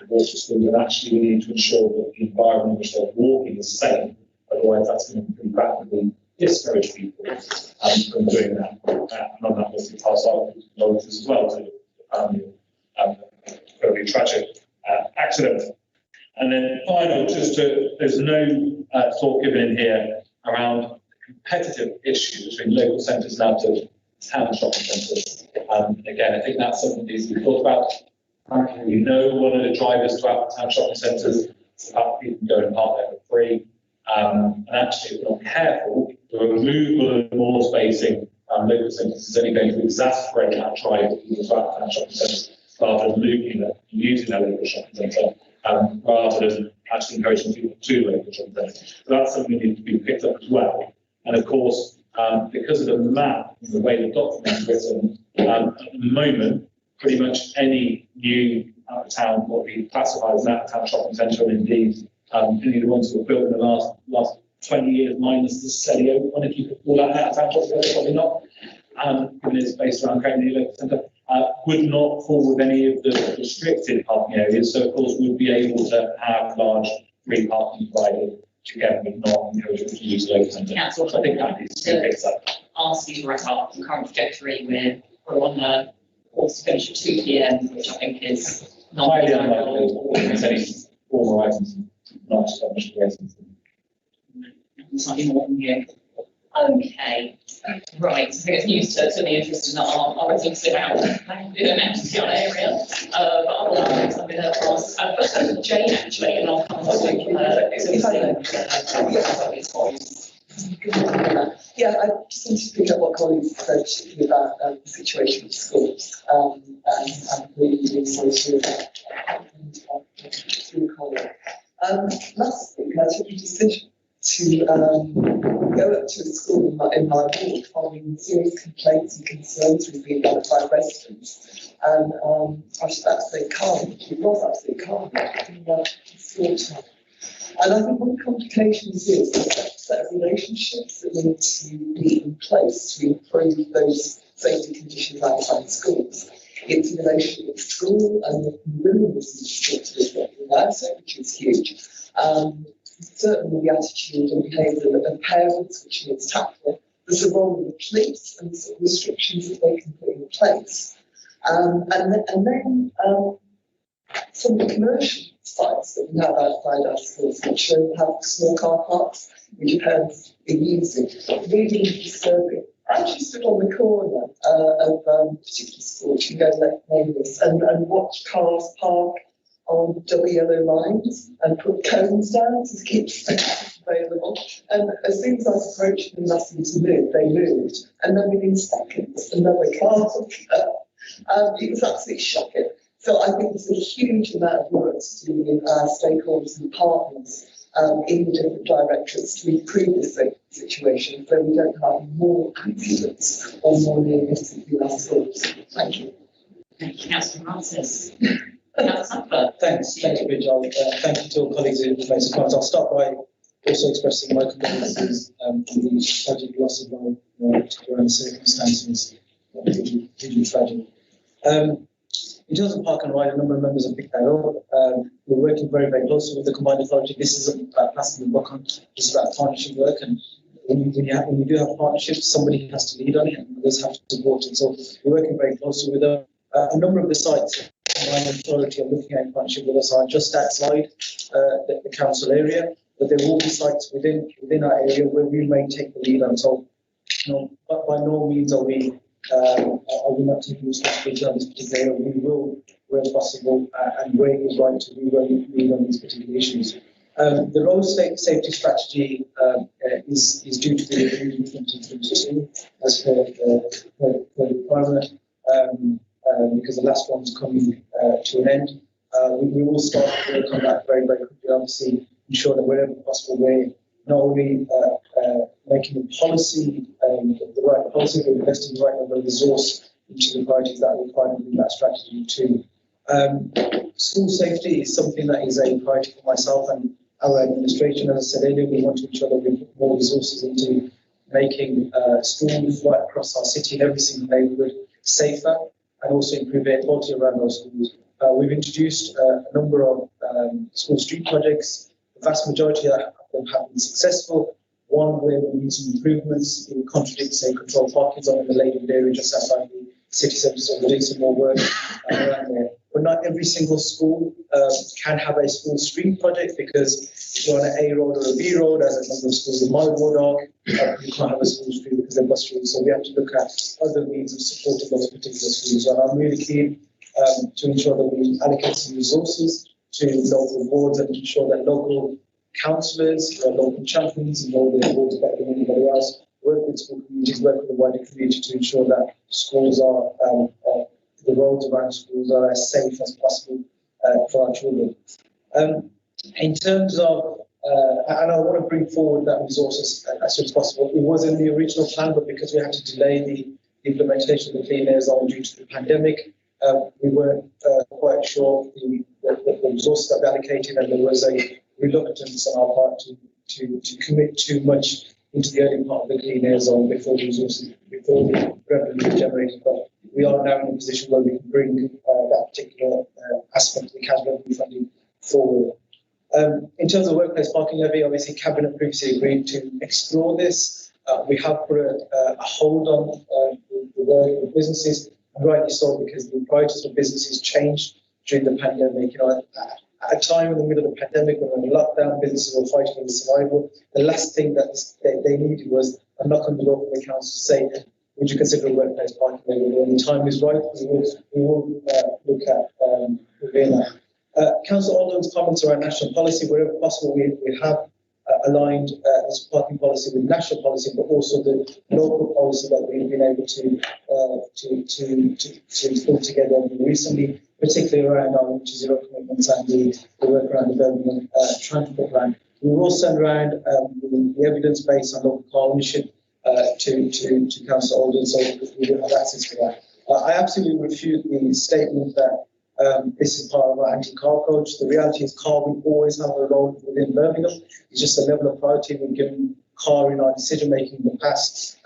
walk to school, but actually we need to ensure that the environment in which they're walking is safe. Otherwise, that's going to pretty rapidly discourage people from doing that. And on that list, we pass on as well to very tragic accident. And then final, there's no thought given in here around the competitive issue between local centres and out of town shopping centres. Again, I think that's something that needs to be thought about. We know one of the drivers to out of town shopping centres is about people going and park there for free. And actually, if we're not careful, the removal of more spacing local centres is only going to exacerbate that drive of people to out of town shopping centres rather than looking at using their local shopping centre. Rather than actually encouraging people to local shopping centres. So that's something that needs to be picked up as well. And of course, because of the map and the way the document is written, at the moment, pretty much any new out of town will be classified as an out of town shopping centre, and indeed, any of the ones that were built in the last 20 years, minus the Celio one, if you could call that out of town shopping centre, probably not, given it's based around creating a local centre. Would not fall with any of the restricted parking areas, so of course we'd be able to have large free parking provided together with not encourage people to use the local centre. Council, So I think that needs to be picked up. Ask you to wrap up the current trajectory. We're on the course to finish at 2 PM, which I think is not Highly unlikely there's any formal items not established items. Slightly more than you. Okay, right. I think it's news to be interested in our residents about the Manchester area. But I'll have something across. But Jane actually, and I'll come Yeah, I just wanted to pick up what colleagues said, particularly about the situation with schools. And really sorry to through colleagues. Last week, I took a decision to go up to a school in my ward following serious complaints and concerns we've been had by residents. And I was absolutely calm. It was absolutely calm in school time. And I think one of the complications is the set of relationships that need to be in place to improve those safety conditions outside schools. It's in relation with school and the willingness of the school to do that, which is huge. Certainly the attitude and behaviour of parents, which needs tackling. There's a role of the police and the sort of restrictions that they can put in place. And then some of the commercial sites that we have outside our schools, which have small car parks, which parents are using, really disturbing. I actually stood on the corner of a particular school, you can go left name this, and watch cars park on double yellow lines and put cones down to keep space available. And as soon as I was approaching them asking to move, they moved. And then within seconds, another car took it was absolutely shocking. So I think there's a huge amount of work to do with our stakeholders and partners in the different directorates to improve this situation so we don't have more accidents or more near misses in our schools. Thank you. Thank you, Councillor Francis. Councillor Thank you, Bridget. Thank you to all colleagues who made some comments. I'll start by also expressing my condolences on the tragic loss of life, particularly around the circumstances of the tragic. In terms of Park and Ride, a number of members have picked that up. We're working very, very closely with the combined authority. This isn't about passing the buck on, this is about partnership work. And when you do have partnerships, somebody has to lead on it and others have to support it. So we're working very closely with them. A number of the sites the combined authority are looking at in partnership with us are just outside the council area, but there will be sites within our area where we may take the lead on. So, but by no means are we not taking responsibility on this particular area. We will, where possible, and where it is right to lead on these particular issues. The road safety strategy is due to be reviewed in 2022 as per the requirement, because the last one's coming to an end. We will start to work on that very, very quickly, obviously, ensure that wherever possible we're not only making the policy, the right policy, but investing the right number of resource into the priorities that are required within that strategy too. School safety is something that is a priority for myself and our administration. As I said earlier, we want to ensure that we put more resources into making schools right across our city in every single neighbourhood safer and also improve air quality around those schools. We've introduced a number of school street projects. The vast majority of them have been successful. One where we need some improvements in contradicts a controlled parking zone in the Levy area just outside the city centre, so we're doing some more work around there. But not every single school can have a school street project, because if you're on an A road or a B road, as a number of schools in my ward are, you can't have a school street because they're bus routes. So we have to look at other means of supporting those particular schools. And I'm really keen to ensure that we allocate some resources to local boards and ensure that local councillors, local champions, and all their boards better than anybody else, work with school communities, work with the wider community to ensure that schools are, the roads around schools are as safe as possible for our children. In terms of, and I want to bring forward that resources as soon as possible. It was in the original plan, but because we had to delay the implementation of the Clean Air Zone due to the pandemic, we weren't quite sure of the resources that we allocated, and there was a reluctance on our part to commit too much into the early part of the Clean Air Zone before the revenue was generated. But we are now in a position where we can bring that particular aspect of the CAS revenue funding forward. In terms of workplace parking levy, obviously Cabinet previously agreed to explore this. We have put a hold on the work of businesses, and rightly so, because the priorities for businesses changed during the pandemic. At a time in the middle of the pandemic, when we were in lockdown, businesses were fighting for the survival. The last thing that they needed was a knock on the door from the council to say, would you consider a workplace parking levy? When the time is right, we will look at doing that. Councillor Alden's comments around national policy, wherever possible, we have aligned this parking policy with national policy, but also the local policy that we've been able to pull together recently, particularly around our zero commitments and the work around the Birmingham transport plan. We will send around the evidence base on local car ownership to Councillor Alden, so we will have access to that. I absolutely refute the statement that this is part of our anti-car approach. The reality is car will always have a role within Birmingham. It's just the level of priority we've given car in our decision making in the past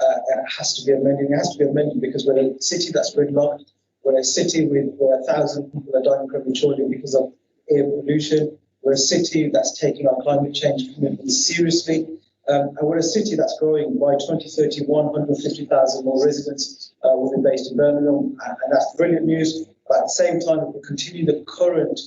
has to be amended. It has to be amended because we're a city that's gridlocked. We're a city where 1,000 people are dying prematurely because of air pollution. We're a city that's taking our climate change commitments seriously. And we're a city that's growing. By 2031, 150,000 more residents will be based in Birmingham, and that's brilliant news. But at the same time, if we continue the current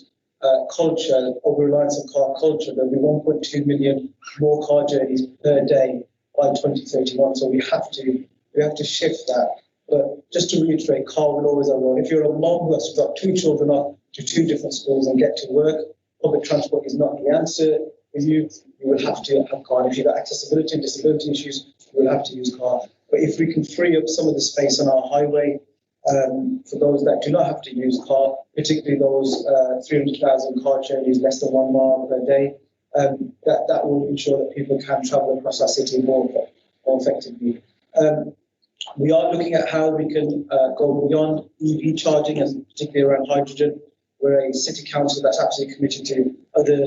culture of reliance on car culture, there'll be 1.2 million more car journeys per day by 2031. So we have to shift that. But just to reiterate, car will always have a role. If you're a mom who has got 2 children off to 2 different schools and get to work. Public transport is not the answer for you. You will have to have car. And if you've got accessibility and disability issues, you will have to use car. But if we can free up some of the space on our highway for those that do not have to use car, particularly those 300,000 car journeys less than 1 mile per day, that will ensure that people can travel across our city more effectively. We are looking at how we can go beyond EV charging, and particularly around hydrogen. We're a city council that's absolutely committed to other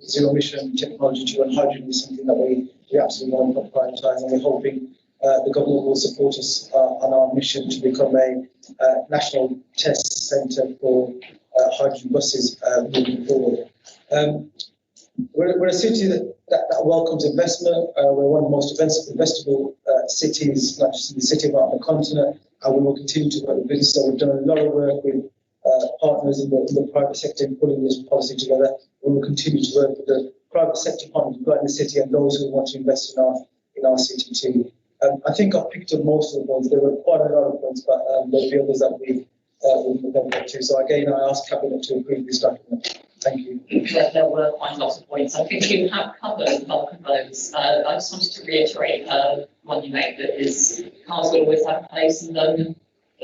zero emission technology too, and hydrogen is something that we absolutely want to prioritise, and we're hoping the government will support us on our mission to become a national test centre for hydrogen buses moving forward. We're a city that welcomes investment. We're one of the most investable cities, not just in the city, but on the continent, and we will continue to work with business. So we've done a lot of work with partners in the private sector in pulling this policy together. We will continue to work with the private sector partners we've got in the city and those who want to invest in our city too. I think I've picked up most of the points. There were quite a lot of points, but there'll be others that we will get to. So again, I ask Cabinet to approve this document. Thank you. There were quite a lot of points. I think you have covered the bulk of those. I just wanted to reiterate one you made, that is cars will always have a place in London.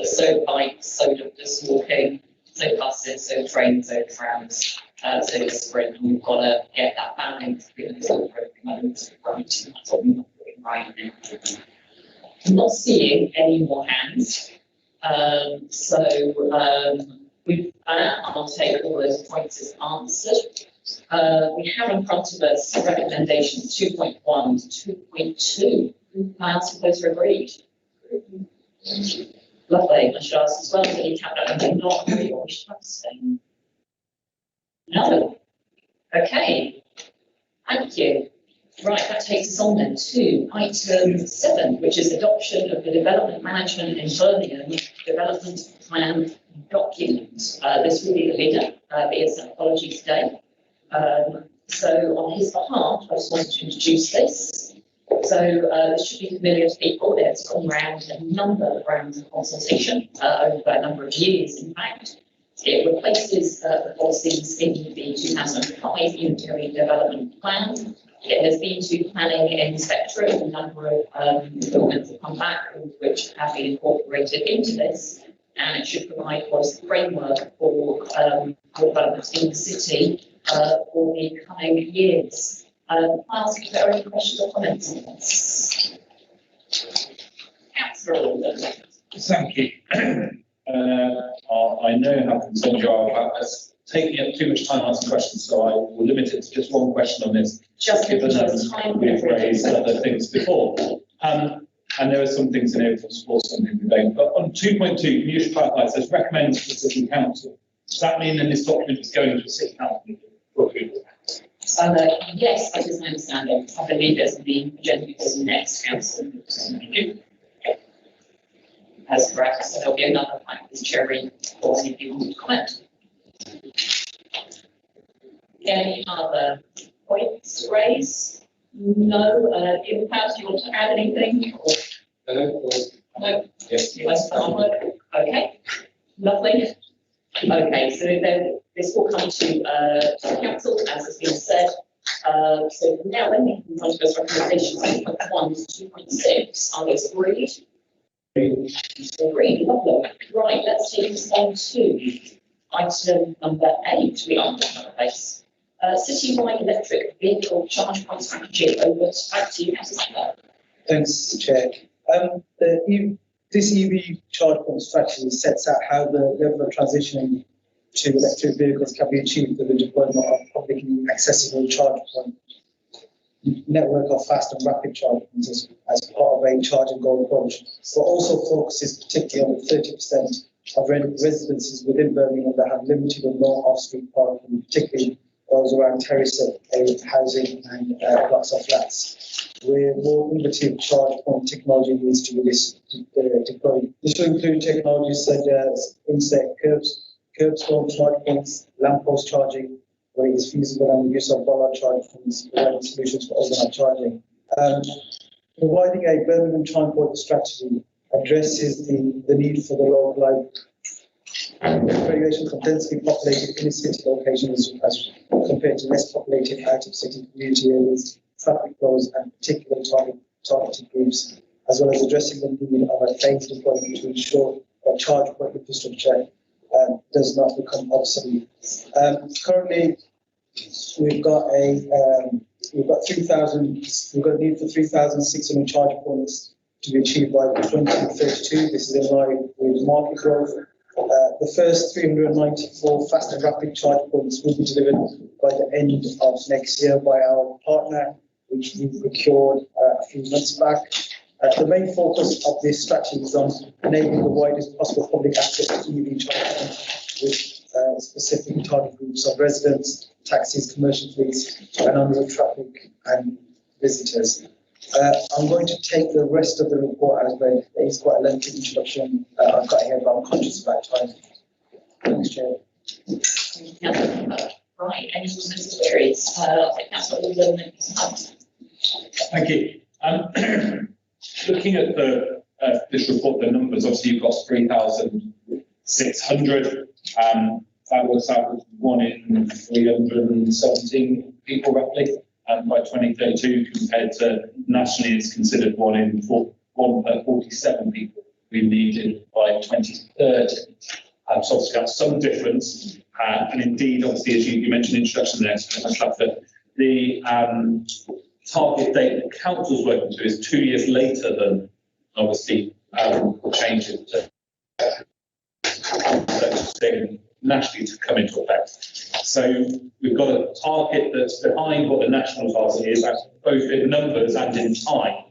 So bikes, so just walking, so buses, so trains, so trams, so the sprint. And we've got to get that balance between the sort of right. That's what we're not doing right now. I'm not seeing any more hands. I'll take all those points as answered. We have in front of us recommendations 2.1 to 2.2. I ask if those are agreed. Lovely. I should ask as well, any cabinet member not agree or wish to abstain? No. Okay. Thank you. Right, that takes us on then to item 7, which is adoption of the Development Management in Birmingham Development Plan document. This will be the leader, be his apology today. So on his behalf, I just wanted to introduce this. So this should be familiar to people. It's gone around a number of rounds of consultation over a number of years, in fact. It replaces the policies in the 2005 Unitary Development Plan. It has been to planning inspectorate, a number of documents have come back, which have been incorporated into this, and it should provide policy framework for development in the city for the coming years. I'll ask if there are any questions or comments on this. Councillor Alden. Thank you. I know how concerned you are about us taking up too much time answering questions, so I will limit it to just one question on this. Just given that we've raised other things before. And there are some things in here to support something we don't. But on 2.2, can you just clarify, it says recommends to the City Council. Does that mean that this document is going to the City Council? Yes, that is my understanding. I believe it's the agenda for the next council. That's correct. So there'll be another point with Cherry or any people who comment. Any other points to raise? No. In fact, do you want to add anything? No. Yes. Okay. Lovely. Okay. So then this will come to the council, as has been said. So now when we come to those recommendations, 2.1 to 2.6, are those agreed? Agreed. Lovely. Right. Let's take this on to item number 8. We are on the place. Citywide electric vehicle charge point strategy. Back to you, Councillor. Thanks, Chair. This EV charge point strategy sets out how the level of transitioning to electric vehicles can be achieved through the deployment of publicly accessible charge point network of fast and rapid charge points as part of a charging goal approach. But also focuses particularly on the 30% of residences within Birmingham that have limited or no off-street parking, particularly those around terrace housing and blocks of flats, where more innovative charge point technology needs to be deployed. This will include technologies such as inset curb stone charge points, lamppost charging, where it is feasible, and the use of bollard charge points, providing solutions for overnight charging. Providing a Birmingham transport strategy addresses the need for the Variation from densely populated inner city locations as compared to less populated out of city community areas, traffic flows and particular targeted groups, as well as addressing the need of a phased deployment to ensure that charge point infrastructure does not become obsolete. Currently, we've got a need for 3,600 charge points to be achieved by 2032. This is in line with market growth. The first 394 fast and rapid charge points will be delivered by the end of next year by our partner, which we procured a few months back. The main focus of this strategy is on enabling the widest possible public access to EV charging with specific target groups of residents, taxis, commercial fleets, and on-road traffic and visitors. I'm going to take the rest of the report as read. It's quite a lengthy introduction. I've got here, but I'm conscious about time. Thanks, Chair. Right, any comments or queries? I think that's what we've done next. Thank you. Looking at this report, the numbers, obviously you've got 3,600. That was 1 in 317 people roughly by 2032, compared to nationally it's considered 1 in 47 people we needed by 2030. So obviously that's some difference. And indeed, obviously, as you mentioned in the introduction there, the target date that council's working to is 2 years later than obviously changes to purchasing nationally to come into effect. So we've got a target that's behind what the national target is, both in numbers and in time.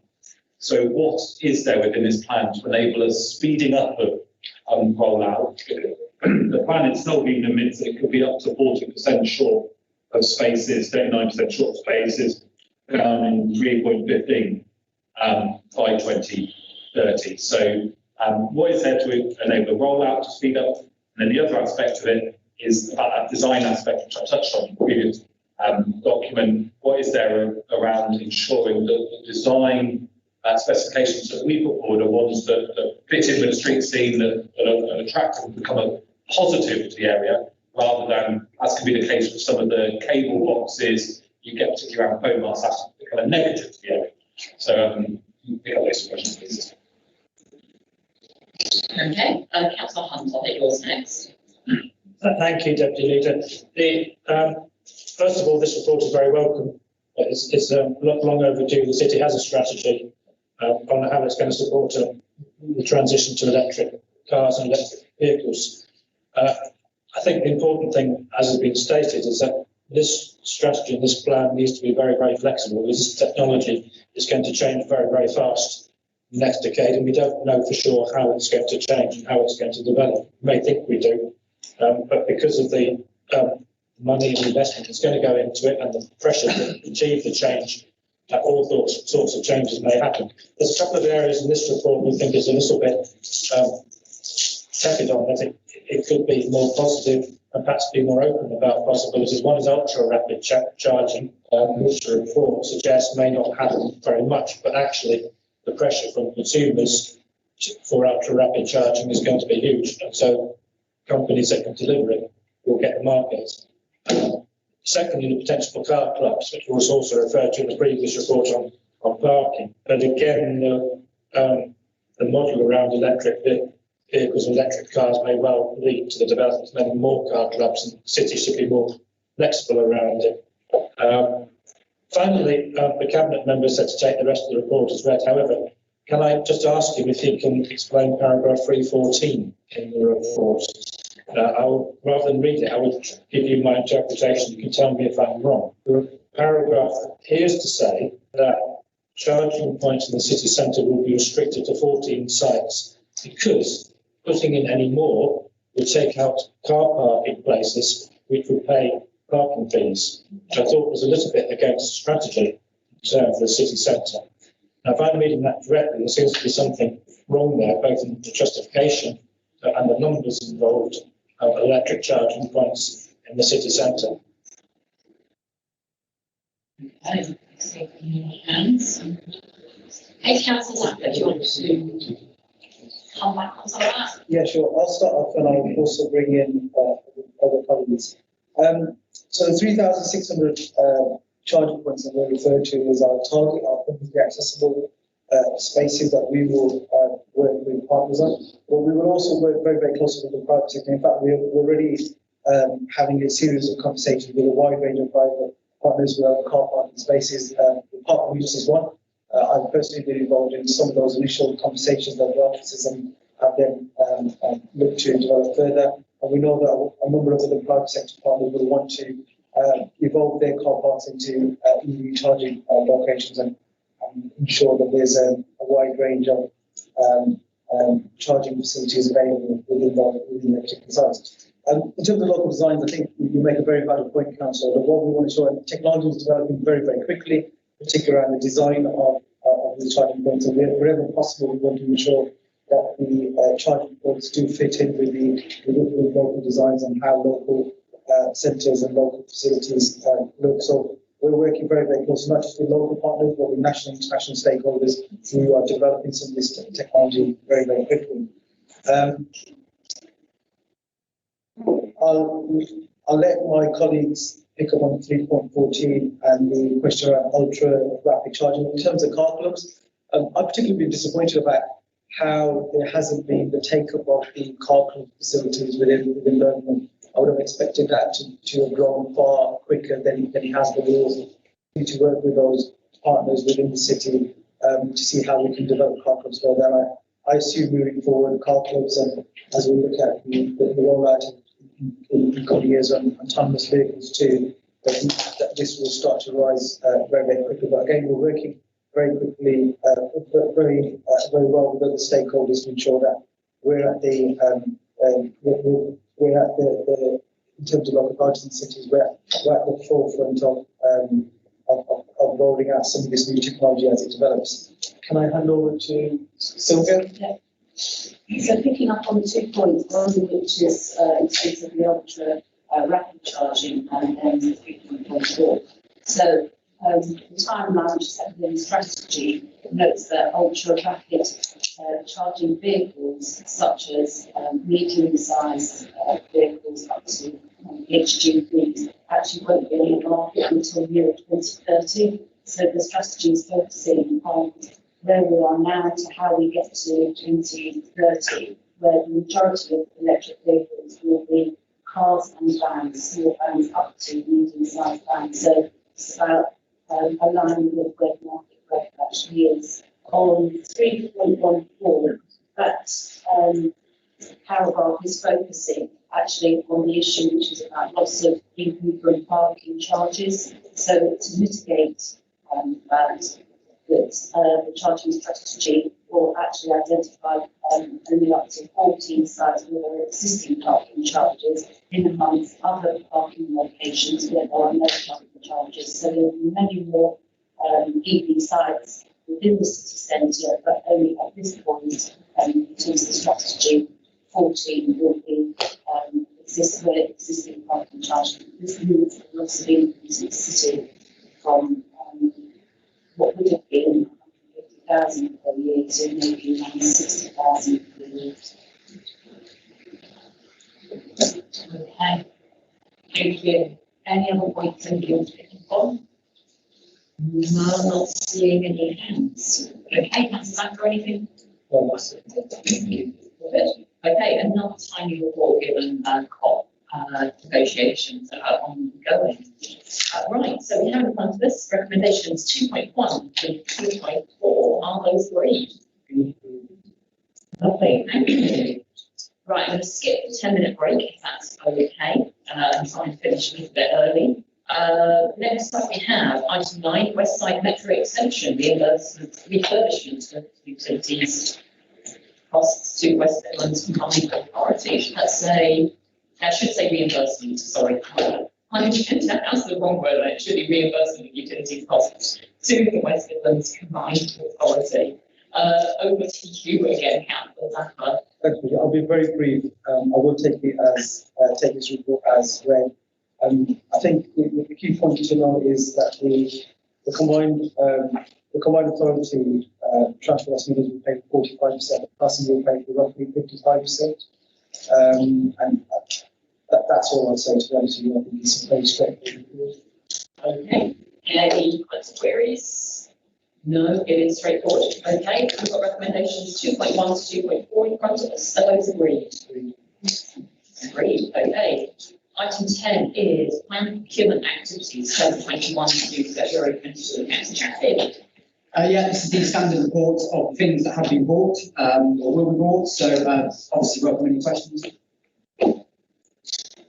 So what is there within this plan to enable us speeding up of rollout? The plan itself even admits that it could be up to 40% short of spaces, 39% short of spaces, down in 3.15 by 2030. So what is there to enable the rollout to speed up? And then the other aspect of it is that design aspect, which I touched on in the previous document. What is there around ensuring that the design specifications that we put forward are ones that fit in with the street scene, that are attractive and become a positive to the area, rather than, as can be the case with some of the cable boxes, you get particularly around phone masts, that's become a negative to the area. So you pick up those questions, please. Okay, Councillor Hunt, I'll take yours next. Thank you, Deputy Leader. First of all, this report is very welcome. It's long overdue. The city has a strategy on how it's going to support the transition to electric cars and electric vehicles. I think the important thing, as has been stated, is that this strategy and this plan needs to be very, very flexible. This technology is going to change very, very fast in the next decade, and we don't know for sure how it's going to change and how it's going to develop. We may think we do, but because of the money and investment that's going to go into it and the pressure to achieve the change, all sorts of changes may happen. There's a couple of areas in this report we think is a little bit tepid on. I think it could be more positive and perhaps be more open about possibilities. One is ultra-rapid charging, which the report suggests may not happen very much, but actually the pressure from consumers for ultra-rapid charging is going to be huge. And so companies that can deliver it will get the market. Secondly, the potential for car clubs, which was also referred to in the previous report on parking. But again, the model around electric vehicles and electric cars may well lead to the development of many more car clubs, and cities should be more flexible around it. Finally, the Cabinet member said to take the rest of the report as read. However, can I just ask him if he can explain paragraph 314 in the report? Rather than read it, I will give you my interpretation. You can tell me if I'm wrong. The paragraph appears to say that charging points in the city centre will be restricted to 14 sites because putting in any more would take out car parking places which would pay parking fees, which I thought was a little bit against the strategy in terms of the city centre. Now, if I'm reading that correctly, there seems to be something wrong there, both in the justification and the numbers involved of electric charging points in the city centre. Okay, so hands. Hey, Councillor Zappa, do you want to come back on some of that? Yeah, sure. I'll start off and I'll also bring in other colleagues. So the 3,600 charging points that we're referred to as our target, our publicly accessible spaces that we will work with partners on. But we will also work very, very closely with the private sector. In fact, we're already having a series of conversations with a wide range of private partners who have car parking spaces. Park use is one. I've personally been involved in some of those initial conversations that the officers have then looked to develop further. And we know that a number of other private sector partners will want to evolve their car parks into EV charging locations and ensure that there's a wide range of charging facilities available within the particular sites. In terms of local designs, I think you make a very valid point, Councillor, that what we want to show, and technology is developing very, very quickly, particularly around the design of the charging points. And wherever possible, we want to ensure that the charging points do fit in with local designs and how local centres and local facilities look. So we're working very, very closely, not just with local partners, but with national and international stakeholders who are developing some of this technology very, very quickly. I'll let my colleagues pick up on 3.14 and the question around ultra rapid charging. In terms of car clubs, I've particularly been disappointed about how there hasn't been the take-up of the car club facilities within Birmingham. I would have expected that to have grown far quicker than it has, but we also need to work with those partners within the city to see how we can develop car clubs further. I assume moving forward, car clubs, and as we look at the rollout in coming years on autonomous vehicles too, that this will start to rise very, very quickly. But again, we're working very quickly, very well with other stakeholders to ensure that we're at the in terms of local gardens and cities, we're at the forefront of rolling out some of this new technology as it develops. Can I hand over to Sylvia? Yeah. So picking up on 2 points, one of which is in terms of the ultra rapid charging and then 3.14. So the timeline which is set within the strategy notes that ultra rapid charging vehicles, such as medium-sized vehicles up to HGVs, actually won't be in the market until the year 2030. So the strategy is focusing on where we are now to how we get to 2030, where the majority of electric vehicles will be cars and vans, small vans up to medium-sized vans. So it's about aligning with where the market growth actually is. On 3.14, that paragraph is focusing actually on the issue which is about loss of infrequent parking charges. So to mitigate that the charging strategy will actually identify only up to 14 sites where there are existing parking charges in amongst other parking locations where there are no parking charges. So there will be many more EV sites within the city centre, but only at this point, in terms of the strategy, 14 will be existing parking charges. This means a loss of income to the city from what would have been 150,000 per year to maybe around 60,000 per year. Okay. Thank you. Any other points anybody wants to pick up on? No, I'm not seeing any hands. Okay, that's that for anything? No, that's it. Good. Okay, another tiny report given COP negotiations that are ongoing. Right, so we have in front of us recommendations 2.1 to 2.4. Are those agreed? Lovely, thank you. Right, I'm going to skip the 10-minute break if that's okay. I'm trying to finish a little bit early. Next up we have item 9, West Side Metro Extension, refurbishment of utilities costs to West Midlands Combined Authority. I should say reimbursement, sorry. That's the wrong word, it should be reimbursement of utilities costs to the West Midlands Combined Authority. Over to you again, Councillor Zaffer. Thank you. I'll be very brief. I will take this report as read. I think the key point to know is that the combined the combined authority, transport estimators will pay 45%, passenger will pay for roughly 55%. And that's all I'd say, to be honest with you. I think it's a very straightforward. Okay, any queries? No, it is straightforward. Okay, we've got recommendations 2.1 to 2.4 in front of us. Are those agreed? Agreed, okay. Item 10 is planned procurement activities, 2021 to February 22. Councillor Chaffin. Yeah, this is the standard report of things that have been bought or will be bought. So obviously, welcome any questions.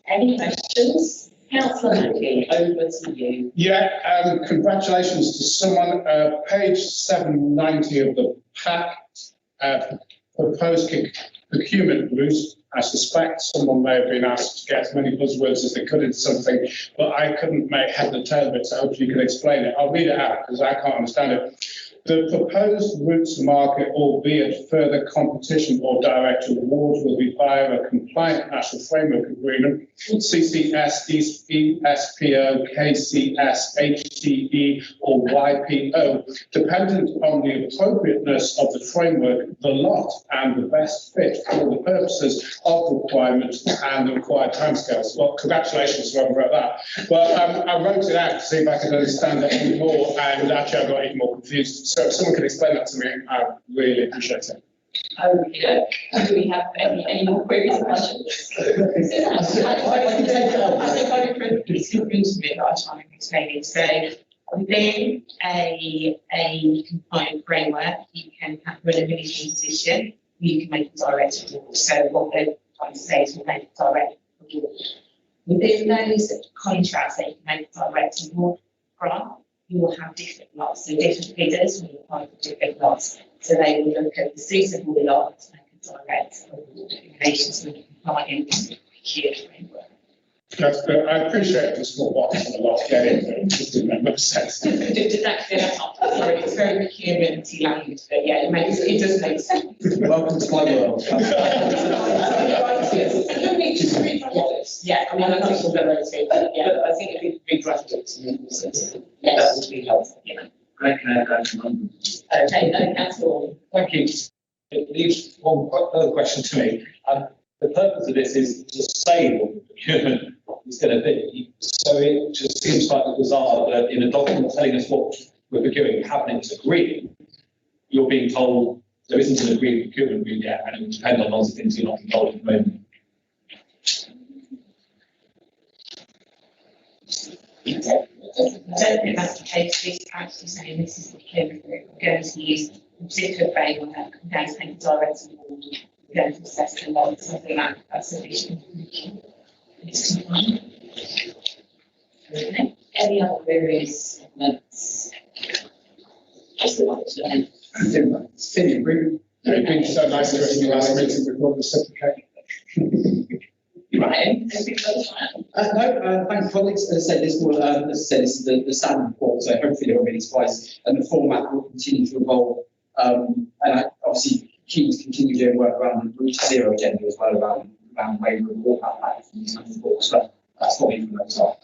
Any questions? Councillor Mackey, over to you. Yeah, congratulations to someone. Page 790 of the pack, proposed procurement route. I suspect someone may have been asked to get as many buzzwords as they could into something, but I couldn't make head or tail of it, so hopefully you can explain it. I'll read it out because I can't understand it. The proposed route to market, albeit further competition or direct award, will be via a compliant national framework agreement, CCS, ESPO, KCS, HTE, or YPO, dependent on the appropriateness of the framework, the lot, and the best fit for the purposes of requirements and the required timescales. Well, congratulations to whoever wrote that. But I wrote it out to see if I could understand it any more, and actually I got even more confused. So if someone could explain that to me, I really appreciate it. Okay, do we have any more queries or questions? I can take it up. I think I agree with the bit that I was trying to explain it. So within a compliant framework, you can have a limited position, you can make a direct award. So what they're trying to say is we'll make a direct award. Within those contracts that you can make a direct award from, you will have different lots. So different bidders will apply for different lots. So they will look at the suitable lot and make a direct award in relation to the compliant procurement framework. That's good. I appreciate the small box and a lot of getting, but it just didn't make much sense. Did that clear that up? Sorry, it's very procurement-y language, but yeah, it does make sense. Welcome to my world. Yeah, I mean, I think we'll get those here, but yeah, I think it'd be drafted. Yes, that would be helpful, yeah. Okay, no, Councillor. Thank you. It leaves one further question to me. The purpose of this is to say what the procurement is going to be. So it just seems like bizarre that in a document telling us what we're procuring, Cabinet agreed, you're being told there isn't an agreed procurement route yet, and it will depend on lots of things you're not being told at the moment. I don't think that's the case. It's actually saying this is the procurement route. We're going to use a particular framework. We're going to make a direct award. We're going to assess the lots. I think that's sufficient. It's compliant. Okay. Any other queries? Notes? Just the one today. It's been so nice to have you last meeting before the certificate. Right. No, thank you, colleagues. As I said, this will, as I said, this is the standard report, so hopefully there won't be any surprises, and the format will continue to evolve. And I obviously keen to continue doing work around the Route to Zero agenda as well, around the way we report that from these kinds of reports. But that's probably from those off.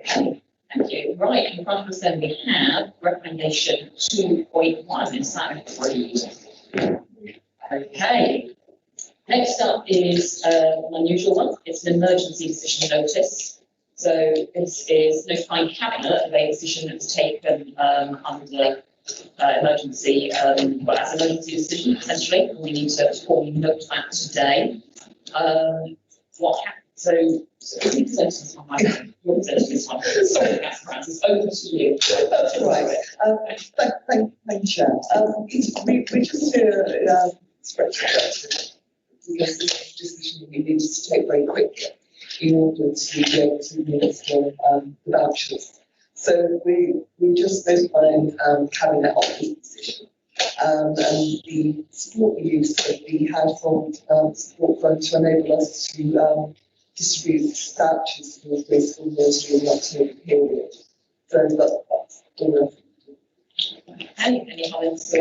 Thank you. Right, in front of us then we have recommendation 2.1. Is that agreed? Okay. Next up is an unusual one. It's an emergency decision notice. So this is notifying Cabinet of a decision that was taken under emergency, well, as an emergency decision, essentially. We need to formally note that today. What happened? So you present this one, Mike. You're presenting this one. Sorry, that's Francis. Over to you. That's right. Thank you, Chair. We just hear spreadsheet. Because this is a decision we needed to take very quickly in order to be able to administer the vouchers. So we just notifying Cabinet of this decision. And the support we use that we had from support fund to enable us to distribute vouchers for the school nursery in the October period. So that's all. Any comments?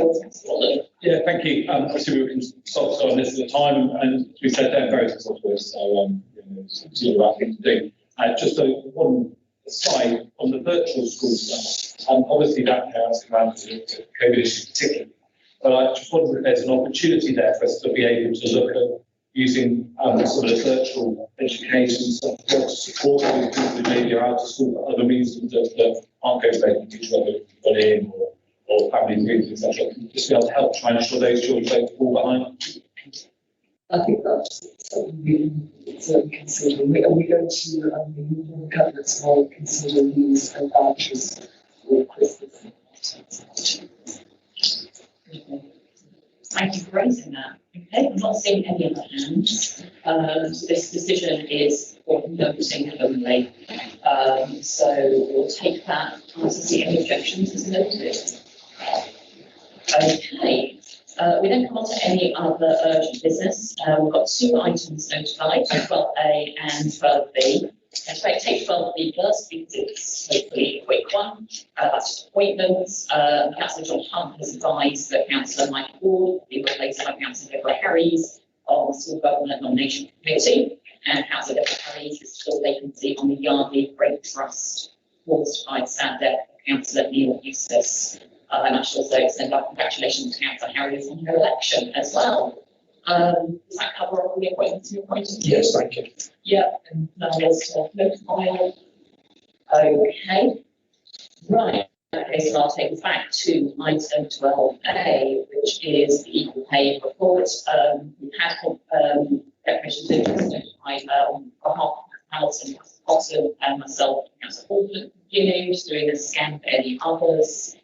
Yeah, thank you. Obviously, we can stop on this at the time, and we said they're very supportive, so it's the right thing to do. Just one aside on the virtual school stuff. Obviously, that has come out to COVID issues particularly. But I just wonder if there's an opportunity there for us to be able to look at using sort of virtual education support to support people who maybe are out of school for other reasons that aren't going to be able to teach whether bullying or family reasons, etc. Just be able to help try and ensure those children don't fall behind. I think that's something we certainly consider. Are we going to, the government's will consider these vouchers for Christmas? Thank you for raising that. Okay, I'm not seeing any other hands. So this decision is for noting only. So we'll take that. To see any objections as noted. Okay. We then come on to any other urgent business. We've got two items notified, 12A and 12B. And so I take 12B first because it's hopefully a quick one. That's just appointments. Councillor John Hunt has advised that Councillor Mike Ward will be replaced by Councillor Deborah Harries on the School Government Nomination Committee. And Councillor Deborah Harries is still vacancy on the Yardley Great Trust Waterside Stand for Councillor Neil Eustace. And I should also extend our congratulations to Councillor Harries on her election as well. Does that cover all the appointments you appointed? Yes, thank you. Yeah, and that was notified. Okay. Right. Okay, so I'll take us back to item 12A, which is the equal pay report. We've had declarations of interest notified on behalf of Hamilton, Cotton, and myself, Councillor Horton, continued doing a scan for any others.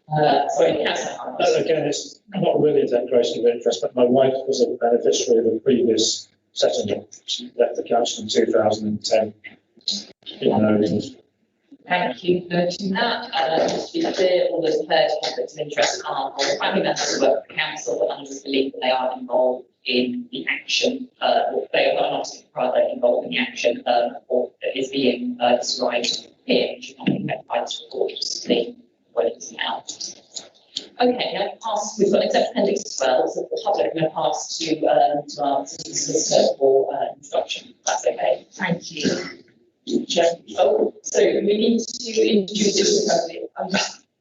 Sorry, Councillor Hunt. Again, it's not really a declaration of interest, but my wife was a beneficiary of a previous settlement. She left the council in 2010. Thank you for noting that. Just to be clear, all those declared conflicts of interest are for family members who work for the council, but others believe that they are involved in the action, or they are not rather involved in the action, or that is being described here, which is not being met by this report, just to see what it's out. Okay, I pass, we've got an exempt appendix as well, so the public, I'm going to pass to our city solicitor for instruction. That's okay. Thank you. Oh, so we need to introduce this.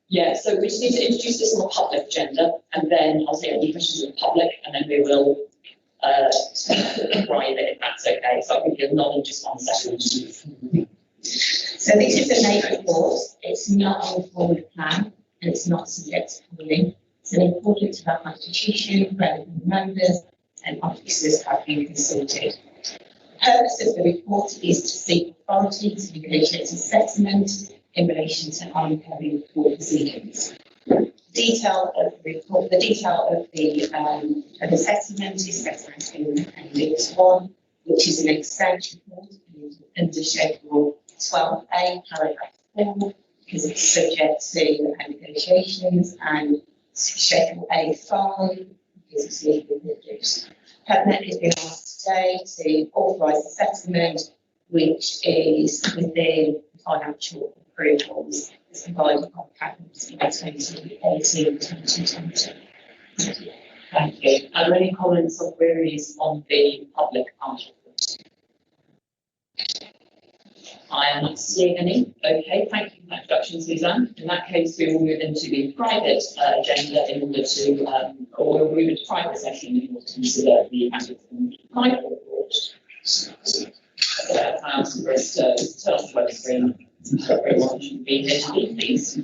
Yeah, so we just need to introduce this on the public agenda, and then I'll take any questions from the public, and then we will private if that's okay. So I'll give you a nod in just 1 second. So this is a NAPE report. It's not on the forward plan, and it's not subject to polling. It's an important to our constitution, relevant members and officers have been consulted. The purpose of the report is to seek authority to negotiate a settlement in relation to ongoing court proceedings. Detail of the report, the detail of the settlement is set out in Appendix 1, which is an extension report under Schedule 12A, paragraph 4, because it's subject to negotiations, and Schedule A5, because it's legally reduced. Cabinet has been asked today to authorise the settlement, which is within financial approvals as provided by Cabinet in 2018-2020. Thank you. Are there any comments or queries on the public part? I am not seeing any. Okay, thank you for that introduction, Suzanne. In that case, we will move into the private agenda in order to, or we'll move into private session in order to consider the private report. I'll ask Chris to turn off the web screen. Everyone should be here to leave, please.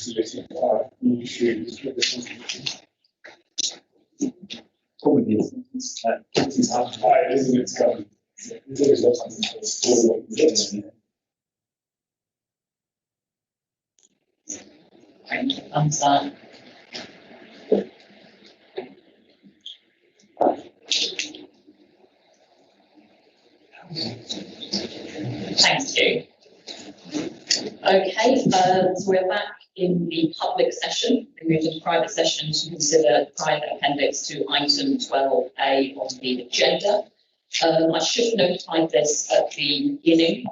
facility are issues with this. Probably isn't it? Going. Thank you, thumbs up. Thank you. Okay, so we're back in the public session. We moved into private session to consider private appendix to item 12A on the agenda. I should have notified this at the beginning,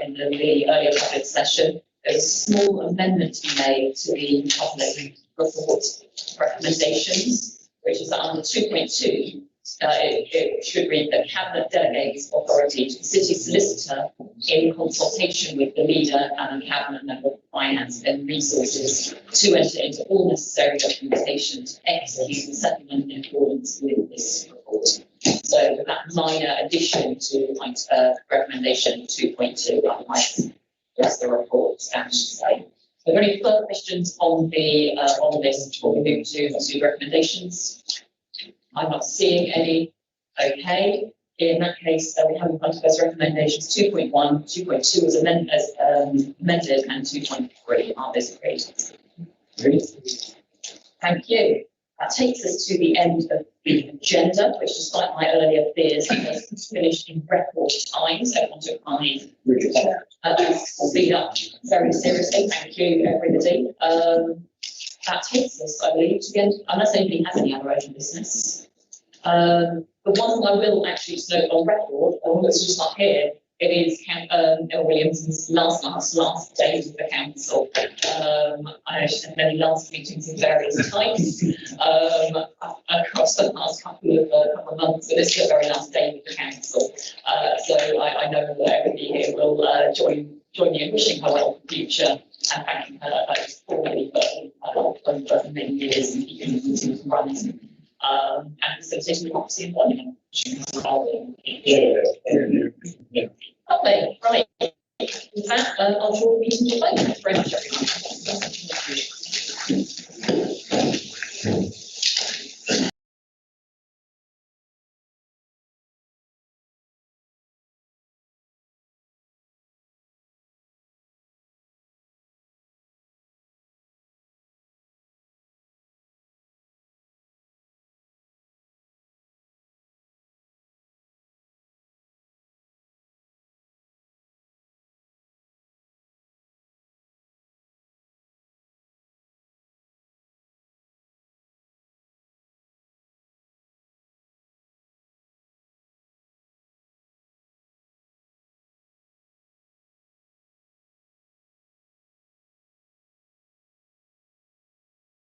in the earlier public session. There's a small amendment to be made to the public report recommendations, which is under 2.2. It should read that Cabinet delegates authority to the city solicitor in consultation with the leader and the Cabinet member of finance and resources to enter into all necessary documentation to execute the settlement in accordance with this report. So with that minor addition to recommendation 2.2, otherwise the report stands the same. Are there any further questions on the on this before we move to recommendations? I'm not seeing any. Okay. In that case, we have in front of us recommendations 2.1, 2.2 as amended, and 2.3 are those agreed. Thank you. That takes us to the end of the agenda, which, despite my earlier fears, was finished in record time. So I want to speed up very seriously. Thank you, everybody. That takes us, I believe, to the end, unless anybody has any other urgent business. The one I will actually just note on record, that's just not here, it is El Williamson's last day with the council. I actually had many last meetings of various types across the past couple of months, but this is the very last day with the council. So I know that everybody here will join me in wishing her well for the future and thanking her formally for many years and keeping the meetings running. And facilitating democracy and learning. Okay, right. With that, I'll draw the meeting to a close. Thank you very much, everyone.